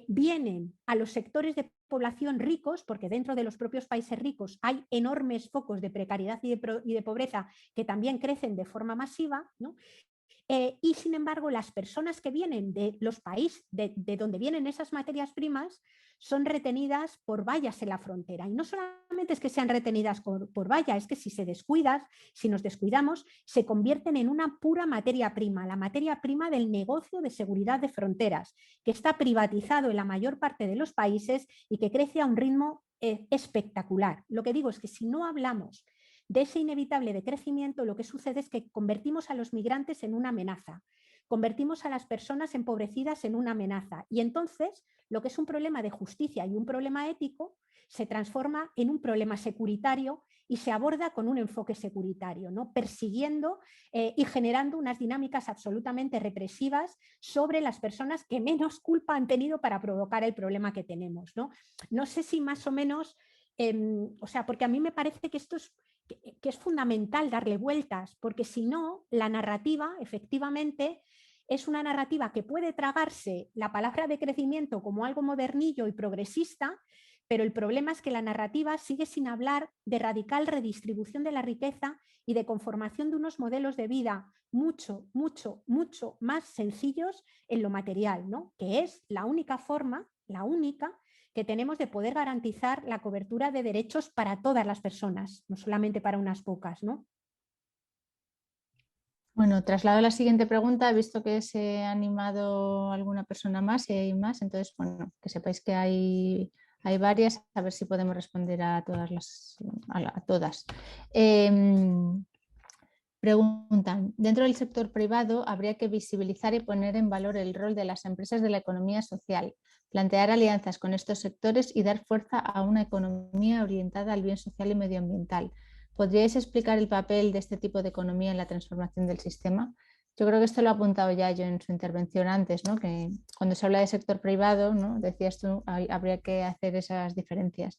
Vienen a los sectores de población ricos, porque dentro de los propios países ricos hay enormes focos de precariedad y de pobreza que también crecen de forma masiva, ¿no? Y sin embargo, las personas que vienen de los países de donde vienen esas materias primas son retenidas por vallas en la frontera. Y no solamente es que sean retenidas por valla, es que si se descuidan, si nos descuidamos, se convierten en una pura materia prima, la materia prima del negocio de seguridad de fronteras, que está privatizado en la mayor parte de los países y que crece a un ritmo espectacular. Lo que digo es que si no hablamos de ese inevitable decrecimiento, lo que sucede es que convertimos a los migrantes en una amenaza, convertimos a las personas empobrecidas en una amenaza y entonces lo que es un problema de justicia y un problema ético se transforma en un problema securitario y se aborda con un enfoque securitario, ¿no? Persiguiendo y generando unas dinámicas absolutamente represivas sobre las personas que menos culpa han tenido para provocar el problema que tenemos, ¿no? No sé si más o menos, o sea, porque a mí me parece que esto es fundamental darle vueltas, porque si no, la narrativa efectivamente es una narrativa que puede tragarse la palabra de crecimiento como algo modernillo y progresista, pero el problema es que la narrativa sigue sin hablar de radical redistribución de la riqueza y de conformación de unos modelos de vida mucho, mucho, mucho más sencillos en lo material, ¿no? Que es la única forma, la única, que tenemos de poder garantizar la cobertura de derechos para todas las personas, no solamente para unas pocas, ¿no? Bueno, traslado la siguiente pregunta. He visto que se ha animado alguna persona más y hay más, entonces, bueno, que sepáis que hay varias, a ver si podemos responder a todas. Preguntan, dentro del sector privado habría que visibilizar y poner en valor el rol de las empresas de la economía social, plantear alianzas con estos sectores y dar fuerza a una economía orientada al bien social y medioambiental. ¿Podríais explicar el papel de este tipo de economía en la transformación del sistema? Yo creo que esto lo ha apuntado ya yo en su intervención antes, ¿no? Que cuando se habla de sector privado, ¿no? Decías tú, habría que hacer esas diferencias.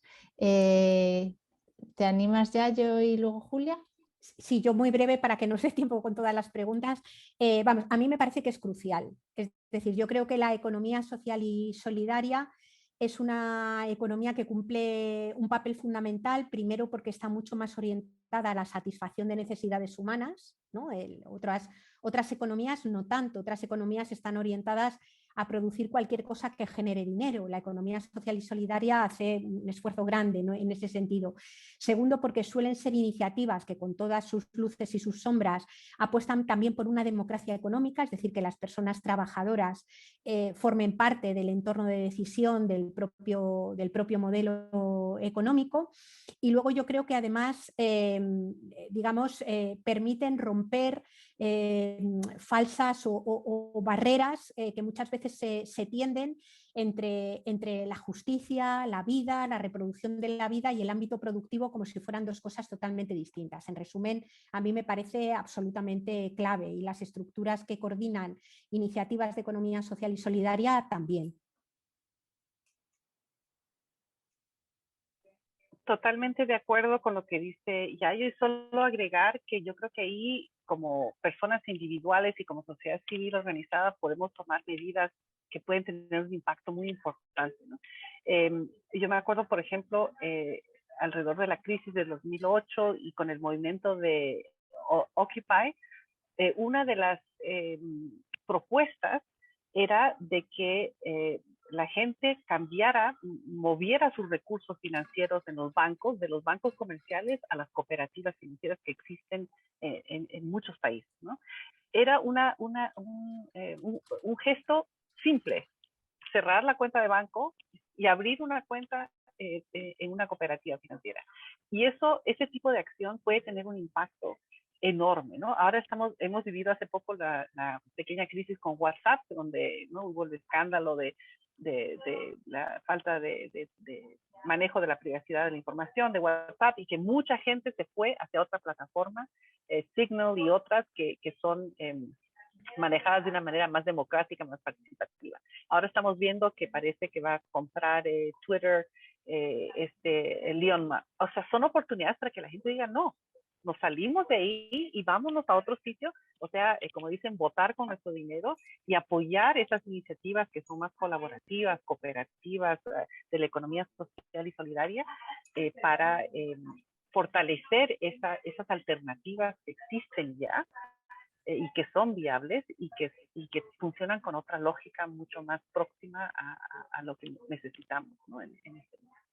¿Te animas ya, yo y luego Julia? Sí, yo muy breve para que nos dé tiempo con todas las preguntas. Vamos, a mí me parece que es crucial. Es decir, yo creo que la economía social y solidaria es una economía que cumple un papel fundamental, primero porque está mucho más orientada a la satisfacción de necesidades humanas, ¿no? Otras economías no tanto, otras economías están orientadas a producir cualquier cosa que genere dinero. La economía social y solidaria hace un esfuerzo grande, ¿no?, en ese sentido. Segundo, porque suelen ser iniciativas que con todas sus luces y sus sombras apuestan también por una democracia económica, es decir, que las personas trabajadoras formen parte del entorno de decisión del propio modelo económico. Y luego yo creo que además, permiten romper falsas o barreras que muchas veces se tienden entre la justicia, la vida, la reproducción de la vida y el ámbito productivo, como si fueran dos cosas totalmente distintas. En resumen, a mí me parece absolutamente clave, y las estructuras que coordinan iniciativas de economía social y solidaria también. Totalmente de acuerdo con lo que dice Yayo, y solo agregar que yo creo que ahí, como personas individuales y como sociedad civil organizada, podemos tomar medidas que pueden tener un impacto muy importante, ¿no? Yo me acuerdo, por ejemplo, alrededor de la crisis del 2008 y con el movimiento de Occupy, una de las propuestas era de que la gente moviera sus recursos financieros de los bancos comerciales a las cooperativas financieras que existen en muchos países, ¿no? Era un gesto simple: cerrar la cuenta de banco y abrir una cuenta en una cooperativa financiera. Y ese tipo de acción puede tener un impacto enorme, ¿no? Ahora hemos vivido hace poco la pequeña crisis con WhatsApp, donde, ¿no?, hubo el escándalo de la falta de manejo de la privacidad de la información de WhatsApp, y que mucha gente se fue hacia otra plataforma, Signal y otras que son manejadas de una manera más democrática, más participativa. Ahora estamos viendo que parece que va a comprar Twitter, Elon Musk. O sea, son oportunidades para que la gente diga: no, nos salimos de ahí y vámonos a otro sitio. O sea, como dicen, votar con nuestro dinero y apoyar esas iniciativas que son más colaborativas, cooperativas, de la economía social y solidaria, para fortalecer esas alternativas que existen ya, y que son viables y que funcionan con otra lógica mucho más próxima a lo que necesitamos, ¿no?, en este momento.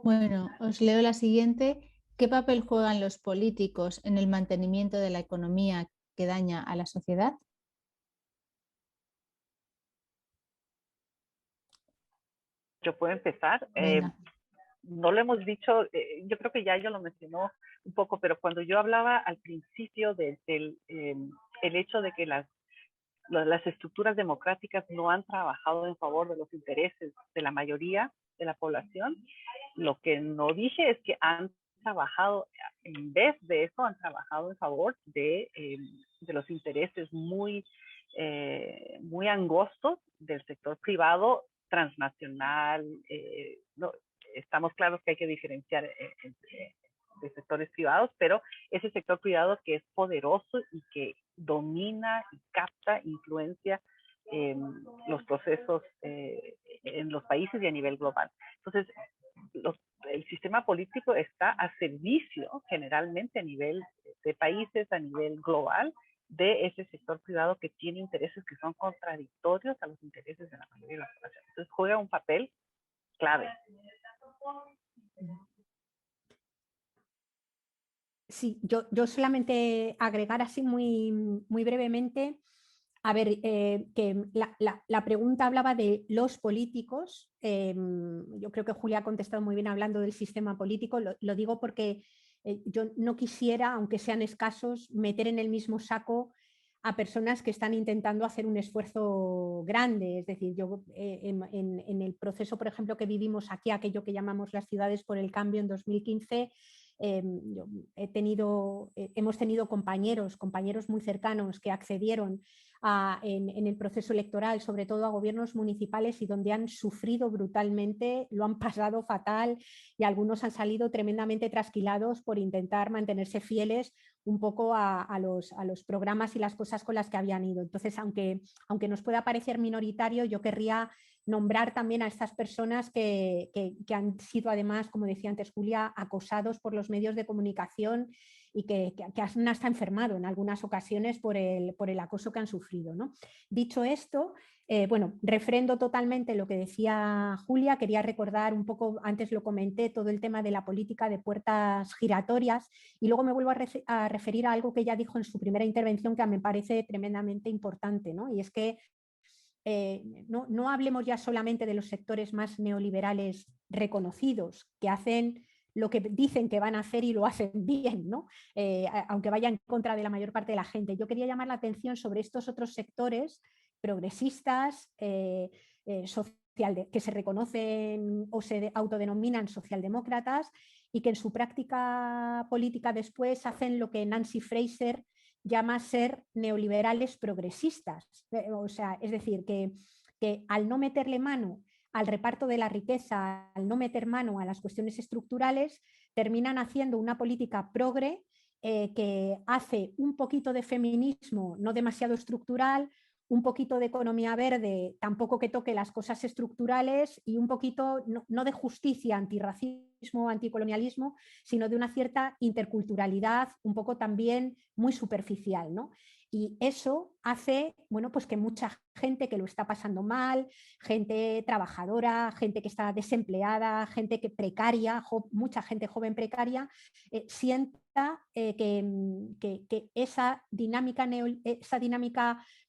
Bueno, os leo la siguiente. ¿Qué papel juegan los políticos en el mantenimiento de la economía que daña a la sociedad? Yo puedo empezar. No lo hemos dicho, yo creo que ya lo mencionó un poco, pero cuando yo hablaba al principio del hecho de que las estructuras democráticas no han trabajado en favor de los intereses de la mayoría de la población, lo que no dije es que han trabajado, en vez de eso, han trabajado en favor de los intereses muy angostos del sector privado transnacional. No, estamos claros que hay que diferenciar entre de sectores privados, pero ese sector privado que es poderoso y que domina y capta, influencia los procesos en los países y a nivel global. Entonces, el sistema político está a servicio, generalmente a nivel de países, a nivel global, de ese sector privado que tiene intereses que son contradictorios a los intereses de la mayoría de la población. Entonces, juega un papel clave. Sí, yo solamente agregar así muy, muy brevemente, a ver, que la pregunta hablaba de los políticos. Yo creo que Julia ha contestado muy bien hablando del sistema político. Lo digo porque yo no quisiera, aunque sean escasos, meter en el mismo saco a personas que están intentando hacer un esfuerzo grande. Es decir, yo en el proceso, por ejemplo, que vivimos aquí, aquello que llamamos las ciudades por el cambio en 2015, hemos tenido compañeros muy cercanos que accedieron en el proceso electoral, sobre todo a gobiernos municipales, y donde han sufrido brutalmente, lo han pasado fatal y algunos han salido tremendamente trasquilados por intentar mantenerse fieles un poco a los programas y las cosas con las que habían ido. Entonces, aunque nos pueda parecer minoritario, yo querría nombrar también a estas personas que han sido además, como decía antes Julia, acosados por los medios de comunicación y que han hasta enfermado en algunas ocasiones por el acoso que han sufrido, ¿no? Dicho esto, bueno, refrendo totalmente lo que decía Julia. Quería recordar un poco, antes lo comenté, todo el tema de la política de puertas giratorias, y luego me vuelvo a referir a algo que ella dijo en su primera intervención que me parece tremendamente importante, ¿no? Y es que no hablemos ya solamente de los sectores más neoliberales reconocidos, que hacen lo que dicen que van a hacer y lo hacen bien, ¿no? Aunque vaya en contra de la mayor parte de la gente. Yo quería llamar la atención sobre estos otros sectores progresistas, que se reconocen o se autodenominan socialdemócratas y que en su práctica política después hacen lo que Nancy Fraser llama ser neoliberales progresistas. O sea, es decir, que al no meterle mano al reparto de la riqueza, al no meter mano a las cuestiones estructurales, terminan haciendo una política progre que hace un poquito de feminismo no demasiado estructural, un poquito de economía verde, tampoco que toque las cosas estructurales, y un poquito no de justicia, antirracismo, anticolonialismo, sino de una cierta interculturalidad, un poco también muy superficial, ¿no? Y eso hace, bueno, pues que mucha gente que lo está pasando mal, gente trabajadora, gente que está desempleada, gente que precaria, mucha gente joven precaria, sienta que esa dinámica,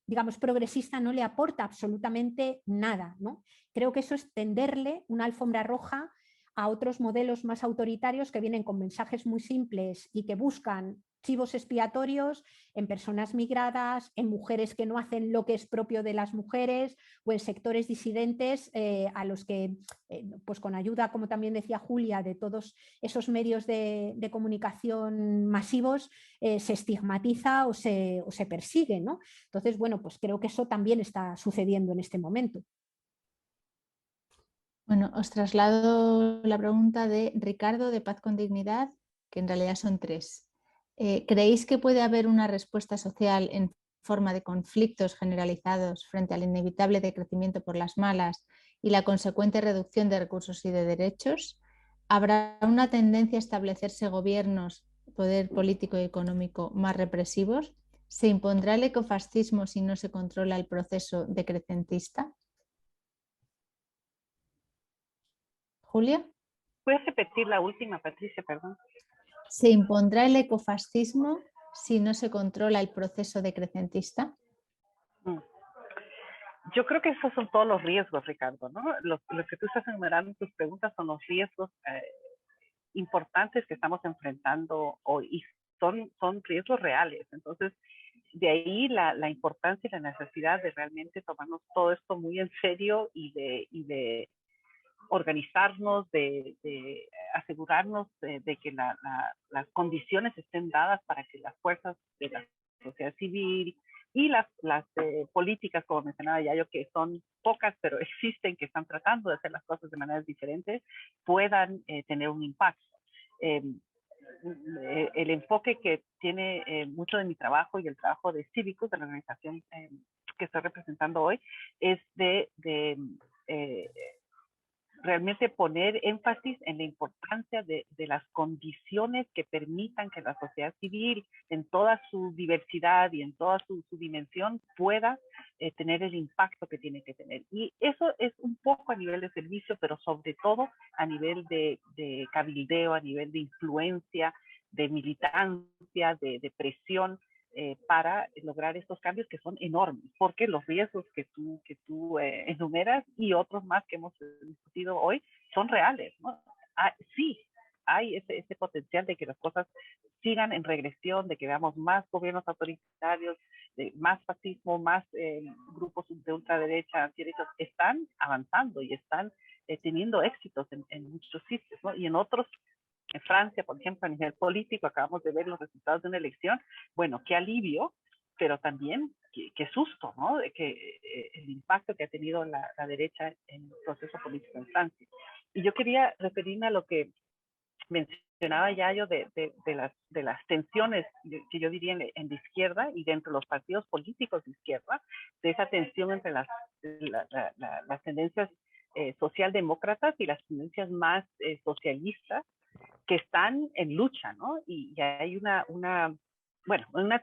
digamos, progresista no le aporta absolutamente nada, ¿no? Creo que eso es tenderle una alfombra roja a otros modelos más autoritarios que vienen con mensajes muy simples y que buscan chivos expiatorios en personas migradas, en mujeres que no hacen lo que es propio de las mujeres, o en sectores disidentes a los que, pues con ayuda, como también decía Julia, de todos esos medios de comunicación masivos, se estigmatiza o se persigue, ¿no? Entonces, bueno, pues creo que eso también está sucediendo en este momento. Bueno, os traslado la pregunta de Ricardo de Paz con Dignidad, que en realidad son 3. ¿Creéis que puede haber una respuesta social en forma de conflictos generalizados frente al inevitable decrecimiento por las malas y la consecuente reducción de recursos y de derechos? ¿Habrá una tendencia a establecerse gobiernos, poder político y económico más represivos? ¿Se impondrá el ecofascismo si no se controla el proceso decrecentista? Julia. ¿Puedes repetir la última, Patricia? Perdón. ¿Se impondrá el ecofascismo si no se controla el proceso decrecentista? Yo creo que esos son todos los riesgos, Ricardo, ¿no? Los que tú estás enumerando en tus preguntas son los riesgos importantes que estamos enfrentando hoy, y son riesgos reales. Entonces, de ahí la importancia y la necesidad de realmente tomarnos todo esto muy en serio y de organizarnos, de asegurarnos de que las condiciones estén dadas para que las fuerzas de la sociedad civil y las políticas, como mencionaba Yayo, que son pocas, pero existen, que están tratando de hacer las cosas de maneras diferentes, puedan tener un impacto. El enfoque que tiene mucho de mi trabajo y el trabajo de Cívicus, de la organización que estoy representando hoy, es de realmente poner énfasis en la importancia de las condiciones que permitan que la sociedad civil, en toda su diversidad y en toda su dimensión, pueda tener el impacto que tiene que tener. Y eso es un poco a nivel de servicio, pero sobre todo a nivel de cabildeo, a nivel de influencia, de militancia, de presión, para lograr estos cambios que son enormes, porque los riesgos que tú enumeras y otros más que hemos discutido hoy son reales, ¿no? Sí, hay ese potencial de que las cosas sigan en regresión, de que veamos más gobiernos autoritarios, más fascismo, más grupos de ultraderecha, antiderechos, están avanzando y están teniendo éxitos en muchos sitios, ¿no? Y en otros En Francia, por ejemplo, a nivel político, acabamos de ver los resultados de una elección. Bueno, qué alivio, pero también qué susto, ¿no? De que el impacto que ha tenido la derecha en el proceso político en Francia. Y yo quería referirme a lo que mencionaba Yayo de las tensiones que yo diría en la izquierda y dentro de los partidos políticos de izquierda, de esa tensión entre las tendencias socialdemócratas y las tendencias más socialistas que están en lucha, ¿no? Y hay una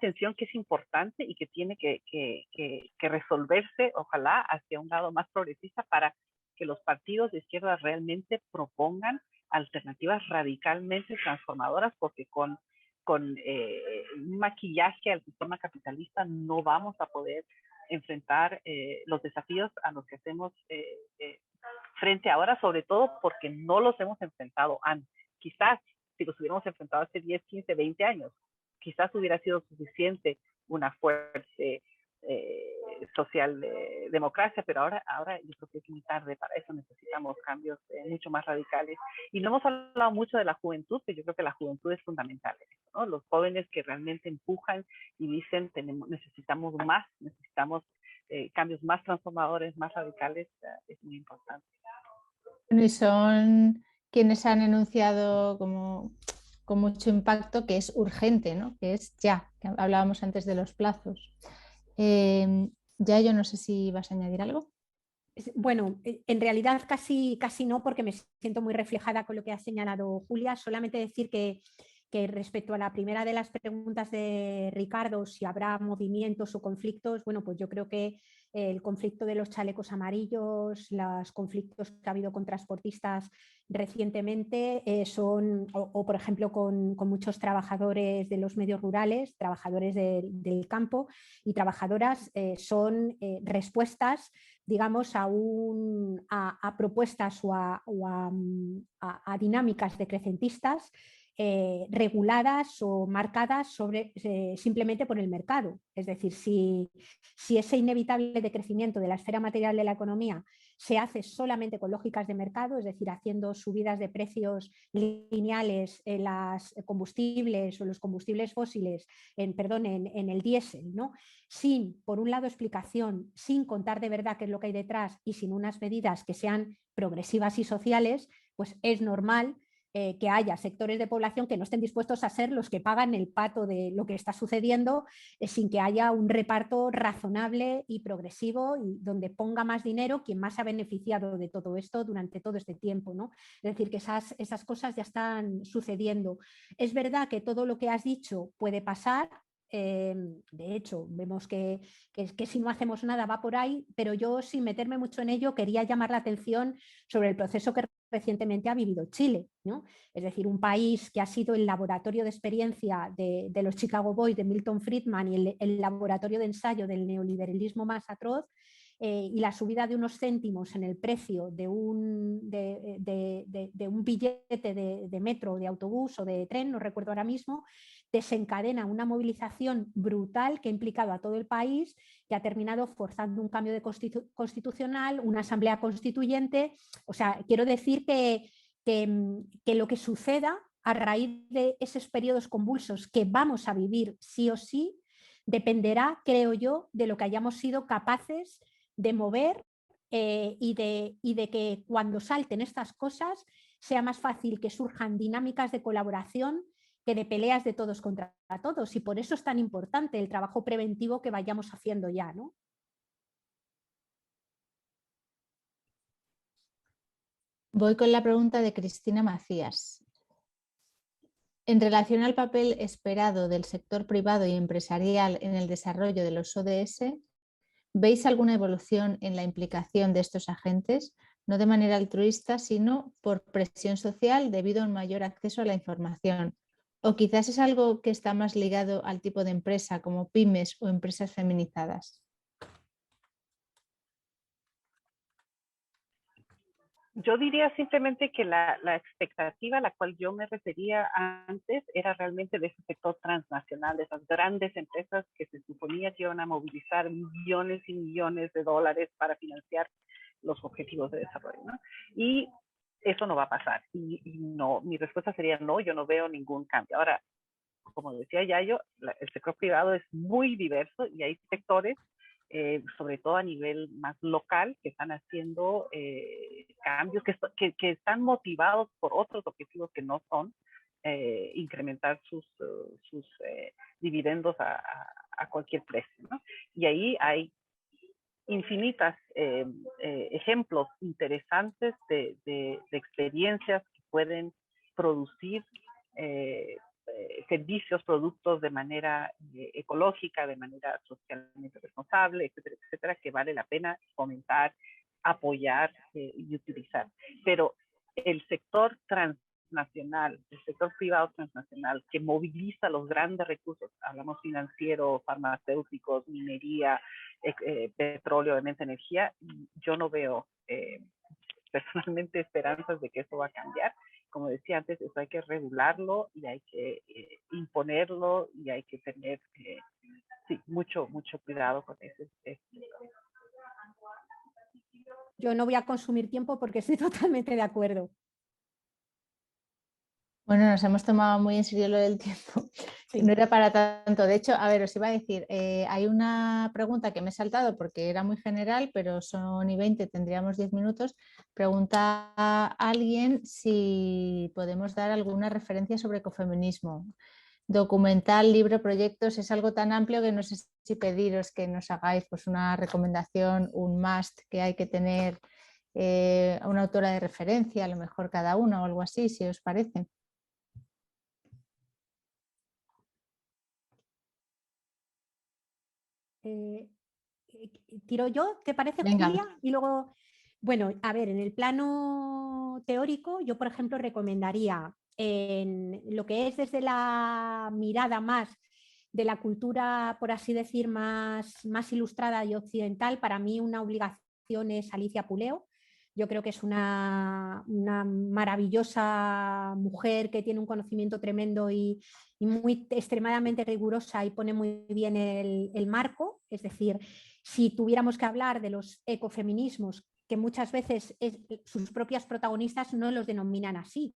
tensión que es importante y que tiene que resolverse, ojalá, hacia un lado más progresista para que los partidos de izquierda realmente propongan alternativas radicalmente transformadoras, porque con un maquillaje al sistema capitalista no vamos a poder enfrentar los desafíos a los que hacemos frente ahora, sobre todo porque no los hemos enfrentado antes. Quizás si los hubiéramos enfrentado hace 10, 15, 20 años, quizás hubiera sido suficiente una fuerte socialdemocracia, pero ahora yo creo que es muy tarde para eso. Necesitamos cambios mucho más radicales. Y no hemos hablado mucho de la juventud, pero yo creo que la juventud es fundamental, ¿no? Los jóvenes que realmente empujan y dicen necesitamos más, necesitamos cambios más transformadores, más radicales, es muy importante. Y son quienes han enunciado como con mucho impacto que es urgente, ¿no? Que es ya, que hablábamos antes de los plazos. Ya yo no sé si vas a añadir algo. Bueno, en realidad casi no, porque me siento muy reflejada con lo que ha señalado Julia. Solamente decir que respecto a la primera de las preguntas de Ricardo, si habrá movimientos o conflictos, bueno, pues yo creo que el conflicto de los chalecos amarillos, los conflictos que ha habido con transportistas recientemente son, o por ejemplo con muchos trabajadores de los medios rurales, trabajadores del campo y trabajadoras, son respuestas, digamos, a propuestas o a dinámicas decrecentistas reguladas o marcadas simplemente por el mercado. Es decir, si ese inevitable decrecimiento de la esfera material de la economía se hace solamente con lógicas de mercado, es decir, haciendo subidas de precios lineales en los combustibles o los combustibles fósiles, en el diésel, ¿no? Sin, por un lado, explicación, sin contar de verdad qué es lo que hay detrás y sin unas medidas que sean progresivas y sociales, pues es normal que haya sectores de población que no estén dispuestos a ser los que pagan el pato de lo que está sucediendo sin que haya un reparto razonable y progresivo y donde ponga más dinero quien más se ha beneficiado de todo esto durante todo este tiempo, ¿no? Es decir, que esas cosas ya están sucediendo. Es verdad que todo lo que has dicho puede pasar. De hecho, vemos que si no hacemos nada va por ahí, pero yo, sin meterme mucho en ello, quería llamar la atención sobre el proceso que recientemente ha vivido Chile, ¿no? Es decir, un país que ha sido el laboratorio de experiencia de los Chicago Boys, de Milton Friedman, y el laboratorio de ensayo del neoliberalismo más atroz, y la subida de unos céntimos en el precio de un billete de metro, de autobús o de tren, no recuerdo ahora mismo, desencadena una movilización brutal que ha implicado a todo el país, que ha terminado forzando un cambio de constitucional, una asamblea constituyente. O sea, quiero decir que lo que suceda a raíz de esos periodos convulsos que vamos a vivir sí o sí, dependerá, creo yo, de lo que hayamos sido capaces de mover y de que cuando salten estas cosas sea más fácil que surjan dinámicas de colaboración que de peleas de todos contra todos. Y por eso es tan importante el trabajo preventivo que vayamos haciendo ya, ¿no? Voy con la pregunta de Cristina Macías. En relación al papel esperado del sector privado y empresarial en el desarrollo de los ODS, ¿veis alguna evolución en la implicación de estos agentes, no de manera altruista, sino por presión social debido a un mayor acceso a la información? O quizás es algo que está más ligado al tipo de empresa, como pymes o empresas feminizadas. Yo diría simplemente que la expectativa a la cual yo me refería antes era realmente de ese sector transnacional, de esas grandes empresas que se suponía que iban a movilizar millones y millones de dólares para financiar los objetivos de desarrollo, ¿no? Y eso no va a pasar. Y no, mi respuesta sería no, yo no veo ningún cambio. Ahora, como decía Yayo, el sector privado es muy diverso y hay sectores, sobre todo a nivel más local, que están haciendo cambios que están motivados por otros objetivos que no son incrementar sus dividendos a cualquier precio, ¿no? Y ahí hay infinitas ejemplos interesantes de experiencias que pueden producir servicios, productos de manera ecológica, de manera socialmente responsable, etcétera, etcétera, que vale la pena fomentar, apoyar y utilizar. Pero el sector transnacional, el sector privado transnacional, que moviliza los grandes recursos, hablamos financiero, farmacéuticos, minería, petróleo, obviamente energía, yo no veo personalmente esperanzas de que eso va a cambiar. Como decía antes, eso hay que regularlo y hay que imponerlo y hay que tener sí, mucho cuidado con eso. Yo no voy a consumir tiempo porque estoy totalmente de acuerdo. Bueno, nos hemos tomado muy en serio lo del tiempo. Sí. No era para tanto. De hecho, a ver, os iba a decir, hay una pregunta que me he saltado porque era muy general, pero son y 20, tendríamos 10 minutos. Pregunta a alguien si podemos dar alguna referencia sobre ecofeminismo. Documental, libro, proyectos, es algo tan amplio que no sé si pediros que nos hagáis pues, una recomendación, un must que hay que tener, a una autora de referencia, a lo mejor cada una o algo así, si os parece. Tiro yo, ¿te parece, Venga. Julia? Y luego, bueno, a ver, en el plano teórico, yo, por ejemplo, recomendaría en lo que es desde la mirada más de la cultura, por así decir, más ilustrada y occidental, para mí una obligación es Alicia Puleo. Yo creo que es una maravillosa mujer que tiene un conocimiento tremendo y muy extremadamente rigurosa y pone muy bien el marco. Es decir, si tuviéramos que hablar de los ecofeminismos, que muchas veces sus propias protagonistas no los denominan así,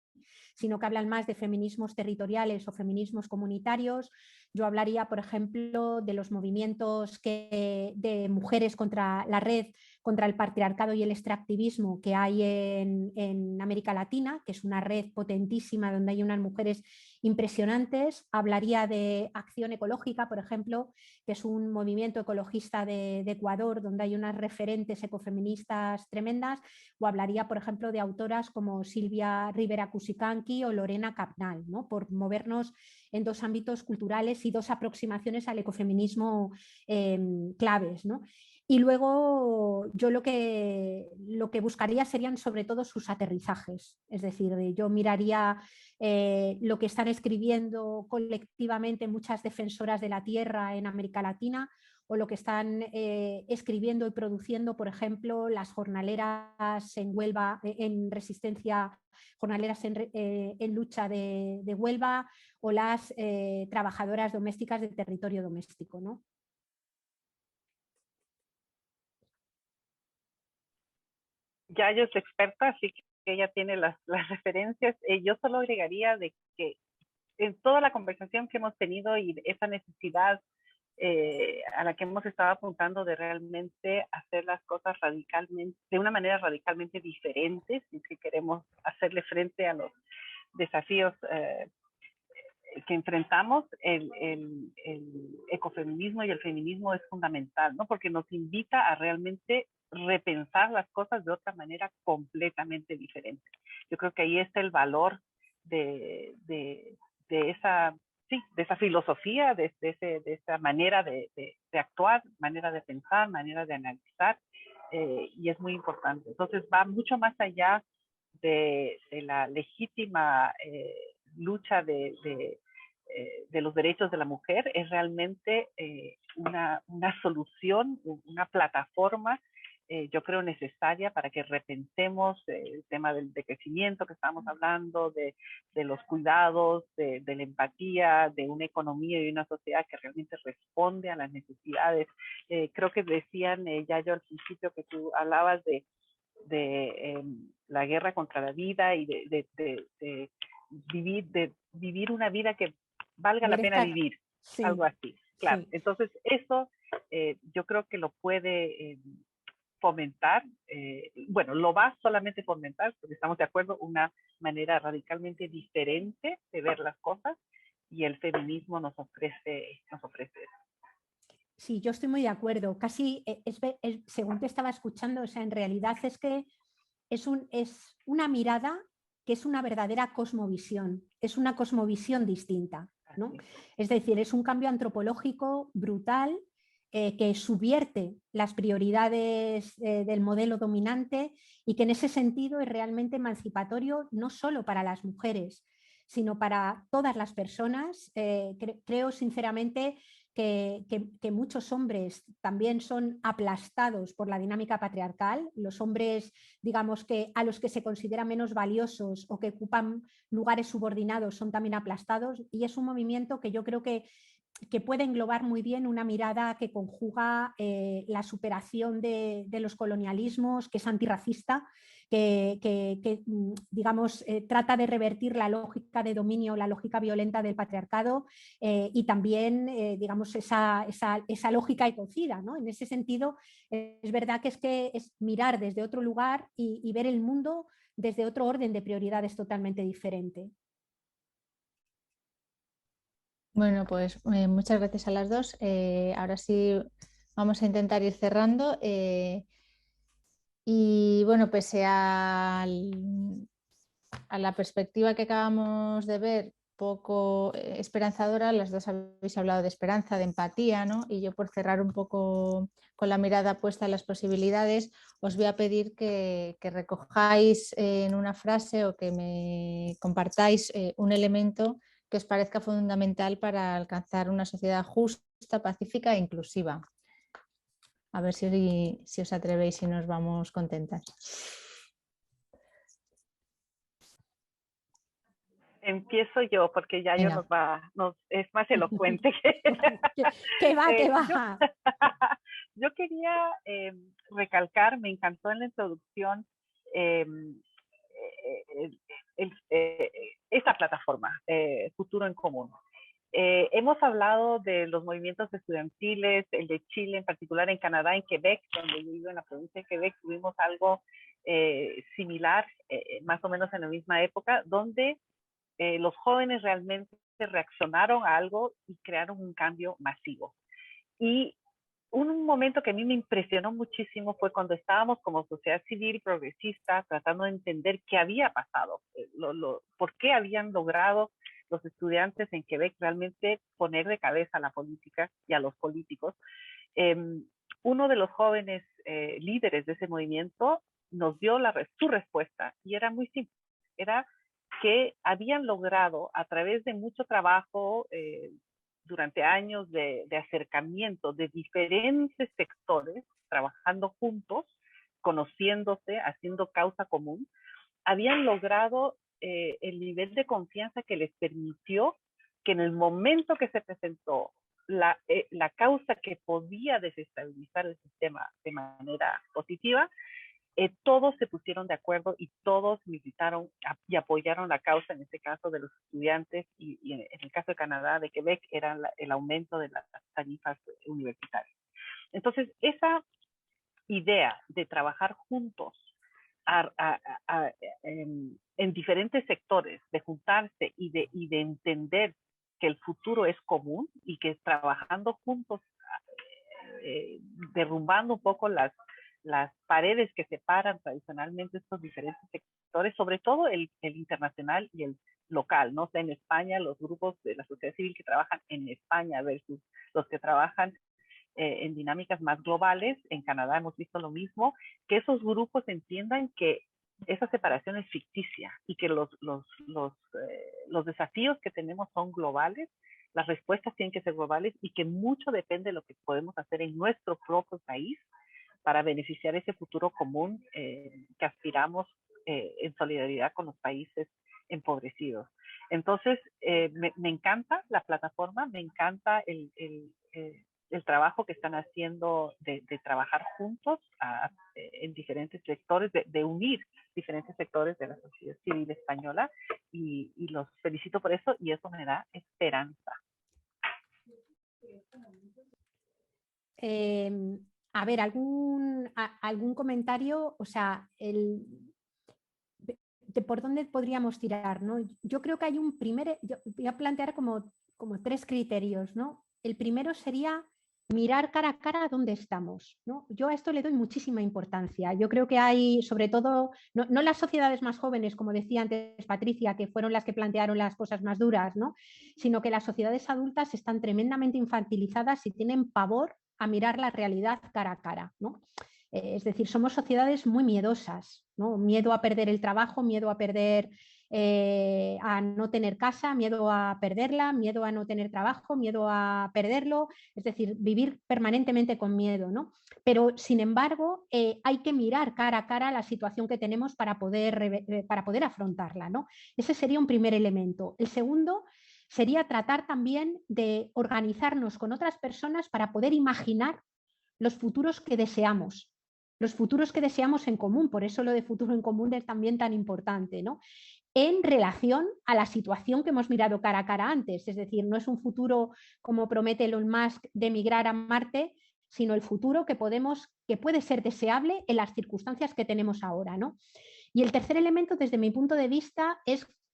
sino que hablan más de feminismos territoriales o feminismos comunitarios. Yo hablaría, por ejemplo, de los movimientos de mujeres contra la red, contra el patriarcado y el extractivismo que hay en América Latina, que es una red potentísima donde hay unas mujeres impresionantes. Hablaría de Acción Ecológica, por ejemplo, que es un movimiento ecologista de Ecuador donde hay unas referentes ecofeministas tremendas, o hablaría, por ejemplo, de autoras como Silvia Rivera Cusicanqui o Lorena Capnal, ¿no? Por movernos en dos ámbitos culturales y dos aproximaciones al ecofeminismo claves, ¿no? Y luego yo lo que buscaría serían sobre todo sus aterrizajes, es decir, yo miraría lo que están escribiendo colectivamente muchas defensoras de la tierra en América Latina, o lo que están escribiendo y produciendo, por ejemplo, las jornaleras en Huelva, en resistencia, jornaleras en lucha de Huelva, o las trabajadoras domésticas del territorio doméstico, ¿no? Yayo es experta, así que ella tiene las referencias. Yo solo agregaría de que en toda la conversación que hemos tenido y esa necesidad a la que hemos estado apuntando de realmente hacer las cosas radicalmente, de una manera radicalmente diferente, si queremos hacerle frente a los desafíos que enfrentamos, el ecofeminismo y el feminismo es fundamental, ¿no? Porque nos invita a realmente repensar las cosas de otra manera completamente diferente. Yo creo que ahí está el valor de esa, sí, de esa filosofía, de esa manera de actuar, manera de pensar, manera de analizar, y es muy importante. Entonces va mucho más allá de la legítima lucha de los derechos de la mujer, es realmente una solución, una plataforma, yo creo necesaria para que repensemos el tema del crecimiento que estamos hablando, de los cuidados, de la empatía, de una economía y una sociedad que realmente responde a las necesidades. Creo que decían, Yayo, al principio que tú hablabas de la guerra contra la vida y de vivir una vida que valga la pena vivir, sí, algo así. Claro, sí. entonces eso yo creo que lo puede fomentar, bueno, lo va solamente fomentar, porque estamos de acuerdo, una manera radicalmente diferente de ver las cosas, y el feminismo nos ofrece eso. Sí, yo estoy muy de acuerdo. Casi, según te estaba escuchando, o sea, en realidad es que es una mirada que es una verdadera cosmovisión, es una cosmovisión distinta, ¿no? Es decir, es un cambio antropológico brutal que subvierte las prioridades del modelo dominante y que en ese sentido es realmente emancipatorio no solo para las mujeres, sino para todas las personas. Creo sinceramente que muchos hombres también son aplastados por la dinámica patriarcal. Los hombres, digamos, que a los que se considera menos valiosos o que ocupan lugares subordinados son también aplastados, y es un movimiento que yo creo que puede englobar muy bien una mirada que conjuga la superación de los colonialismos, que es antirracista, que digamos, trata de revertir la lógica de dominio, la lógica violenta del patriarcado, y también, digamos, esa lógica ecocida, ¿no? En ese sentido, es verdad que es mirar desde otro lugar y ver el mundo desde otro orden de prioridades totalmente diferente. Bueno, pues muchas gracias a las dos. Ahora sí vamos a intentar ir cerrando. Y bueno, pese a la perspectiva que acabamos de ver, poco esperanzadora, las dos habéis hablado de esperanza, de empatía, ¿no? Y yo, por cerrar un poco con la mirada puesta en las posibilidades, os voy a pedir que recojáis en una frase o que me compartáis un elemento que os parezca fundamental para alcanzar una sociedad justa, pacífica e inclusiva. A ver si os atrevéis y nos vamos contentas. Empiezo yo, porque Yayo es más elocuente. Que va. Yo quería recalcar, me encantó en la introducción esta plataforma, Futuro en Común. Hemos hablado de los movimientos estudiantiles, el de Chile, en particular en Canadá, en Quebec, donde yo vivo en la provincia de Quebec, tuvimos algo similar, más o menos en la misma época, donde los jóvenes realmente reaccionaron a algo y crearon un cambio masivo. Y un momento que a mí me impresionó muchísimo fue cuando estábamos como sociedad civil progresista tratando de entender qué había pasado, por qué habían logrado los estudiantes en Quebec realmente poner de cabeza a la política y a los políticos. Uno de los jóvenes líderes de ese movimiento nos dio su respuesta, y era muy simple. Era que habían logrado, a través de mucho trabajo durante años de acercamiento de diferentes sectores, trabajando juntos, conociéndose, haciendo causa común, habían logrado el nivel de confianza que les permitió que en el momento que se presentó la causa que podía desestabilizar el sistema de manera positiva, todos se pusieron de acuerdo y todos militaron y apoyaron la causa, en este caso de los estudiantes, y en el caso de Canadá, de Quebec, era el aumento de las tarifas universitarias. Entonces, esa idea de trabajar juntos en diferentes sectores, de juntarse y de entender que el futuro es común y que trabajando juntos, derrumbando un poco las paredes que separan tradicionalmente estos diferentes sectores, sobre todo el internacional y el local, ¿no? O sea, en España, los grupos de la sociedad civil que trabajan en España versus los que trabajan en dinámicas más globales. En Canadá hemos visto lo mismo, que esos grupos entiendan que esa separación es ficticia y que los desafíos que tenemos son globales, las respuestas tienen que ser globales, y que mucho depende de lo que podemos hacer en nuestro propio país para beneficiar ese futuro común que aspiramos en solidaridad con los países empobrecidos. Entonces, me encanta la plataforma, me encanta el trabajo que están haciendo de trabajar juntos en diferentes sectores, de unir diferentes sectores de la sociedad civil española, y los felicito por eso, y eso me da esperanza. A ver, algún comentario, o sea, ¿por dónde podríamos tirar, ¿no? Yo creo que hay yo voy a plantear como 3 criterios, ¿no? El primero sería mirar cara a cara dónde estamos, ¿no? Yo a esto le doy muchísima importancia. Yo creo que hay, sobre todo, no las sociedades más jóvenes, como decía antes Patricia, que fueron las que plantearon las cosas más duras, ¿no? Sino que las sociedades adultas están tremendamente infantilizadas y tienen pavor a mirar la realidad cara a cara, ¿no? Es decir, somos sociedades muy miedosas, ¿no? Miedo a perder el trabajo, miedo a perder, a no tener casa, miedo a perderla, miedo a no tener trabajo, miedo a perderlo, es decir, vivir permanentemente con miedo, ¿no? Pero, sin embargo, hay que mirar cara a cara la situación que tenemos para poder afrontarla, ¿no? Ese sería un primer elemento. El segundo sería tratar también de organizarnos con otras personas para poder imaginar los futuros que deseamos. Los futuros que deseamos en común, por eso lo de futuro en común es también tan importante, ¿no? En relación a la situación que hemos mirado cara a cara antes, es decir, no es un futuro como promete Elon Musk de emigrar a Marte, sino el futuro que puede ser deseable en las circunstancias que tenemos ahora, ¿no? Y el tercer elemento, desde mi punto de vista,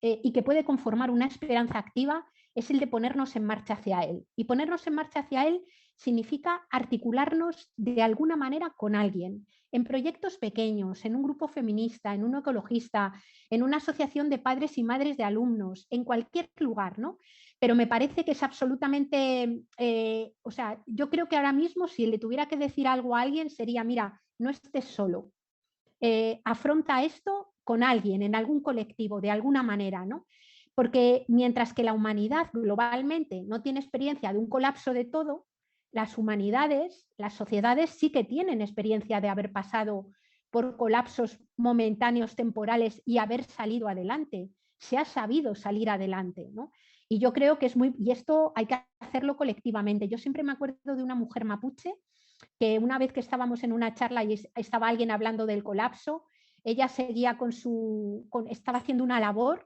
y que puede conformar una esperanza activa, es el de ponernos en marcha hacia él. Y ponernos en marcha hacia él significa articularnos de alguna manera con alguien, en proyectos pequeños, en un grupo feminista, en un ecologista, en una asociación de padres y madres de alumnos, en cualquier lugar, ¿no? Pero me parece que es absolutamente, o sea, yo creo que ahora mismo si le tuviera que decir algo a alguien sería, mira, no estés solo, afronta esto con alguien, en algún colectivo, de alguna manera, ¿no? Porque mientras que la humanidad globalmente no tiene experiencia de un colapso de todo, las humanidades, las sociedades sí que tienen experiencia de haber pasado por colapsos momentáneos, temporales, y haber salido adelante. Se ha sabido salir adelante, ¿no? Y yo creo que y esto hay que hacerlo colectivamente. Yo siempre me acuerdo de una mujer mapuche que una vez que estábamos en una charla y estaba alguien hablando del colapso, ella seguía estaba haciendo una labor,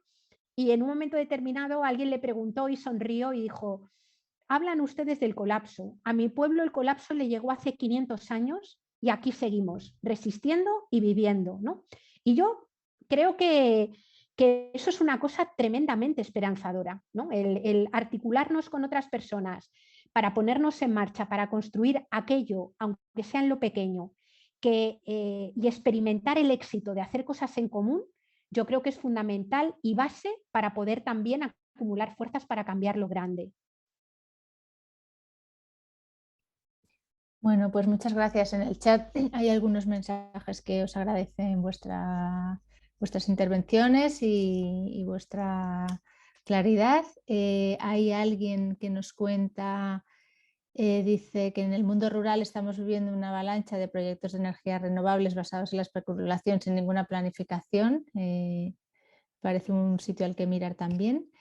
y en un momento determinado alguien le preguntó y sonrió y dijo: hablan ustedes del colapso. A mi pueblo el colapso le llegó hace 500 años y aquí seguimos resistiendo y viviendo, ¿no? Y yo creo que eso es una cosa tremendamente esperanzadora, ¿no? El articularnos con otras personas para ponernos en marcha, para construir aquello, aunque sea en lo pequeño, y experimentar el éxito de hacer cosas en común, yo creo que es fundamental y base para poder también acumular fuerzas para cambiar lo grande. Bueno, pues muchas gracias. En el chat hay algunos mensajes que os agradecen vuestras intervenciones y vuestra claridad. Hay alguien que nos cuenta, dice que en el mundo rural estamos viviendo una avalancha de proyectos de energías renovables basados en la especulación sin ninguna planificación. Parece un sitio al que mirar también.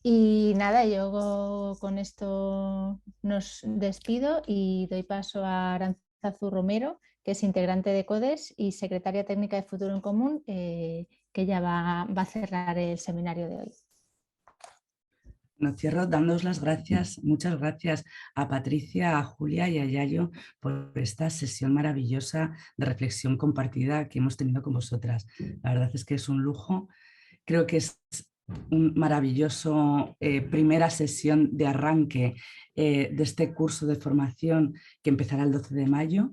Y nada, yo con esto nos despido y doy paso a Arantzazu Romero, que es integrante de CODES y secretaria técnica de Futuro en Común, que ya va a cerrar el seminario de hoy. Bueno, cierro dándoos las gracias, muchas gracias a Patricia, a Julia y a Yayo por esta sesión maravillosa de reflexión compartida que hemos tenido con vosotras. La verdad es que es un lujo. Creo que es un maravilloso primera sesión de arranque de este curso de formación que empezará el 12 de mayo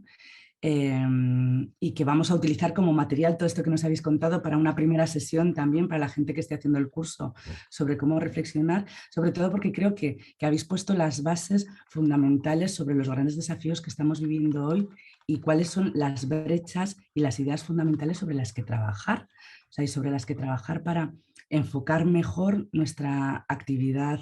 y que vamos a utilizar como material todo esto que nos habéis contado para una primera sesión también para la gente que esté haciendo el curso sobre cómo reflexionar, sobre todo porque creo que habéis puesto las bases fundamentales sobre los grandes desafíos que estamos viviendo hoy y cuáles son las brechas y las ideas fundamentales sobre las que trabajar, o sea, y sobre las que trabajar para enfocar mejor nuestra actividad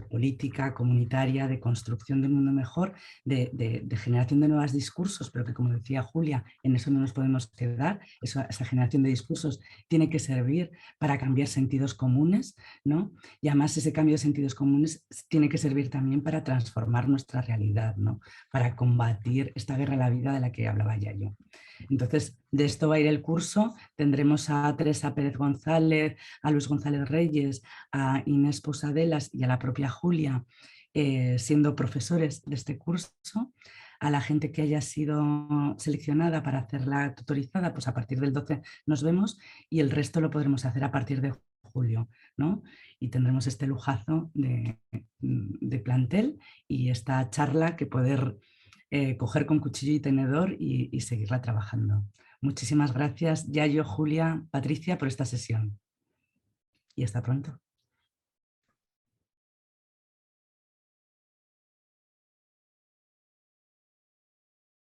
política, comunitaria, de construcción de un mundo mejor, de generación de nuevos discursos, pero que, como decía Julia, en eso no nos podemos quedar. Esa generación de discursos tiene que servir para cambiar sentidos comunes, ¿no? Y además ese cambio de sentidos comunes tiene que servir también para transformar nuestra realidad, ¿no? Para combatir esta guerra a la vida de la que hablaba Yayo. Entonces, de esto va a ir el curso. Tendremos a Teresa Pérez González, a Luis González Reyes, a Inés Posadelas y a la propia Julia siendo profesores de este curso. A la gente que haya sido seleccionada para hacer la tutorizada, pues a partir del 12 nos vemos y el resto lo podremos hacer a partir de julio, ¿no? Y tendremos este lujazo de plantel y esta charla que poder coger con cuchillo y tenedor y seguirla trabajando. Muchísimas gracias, Yayo, Julia, Patricia, por esta sesión. Y hasta pronto.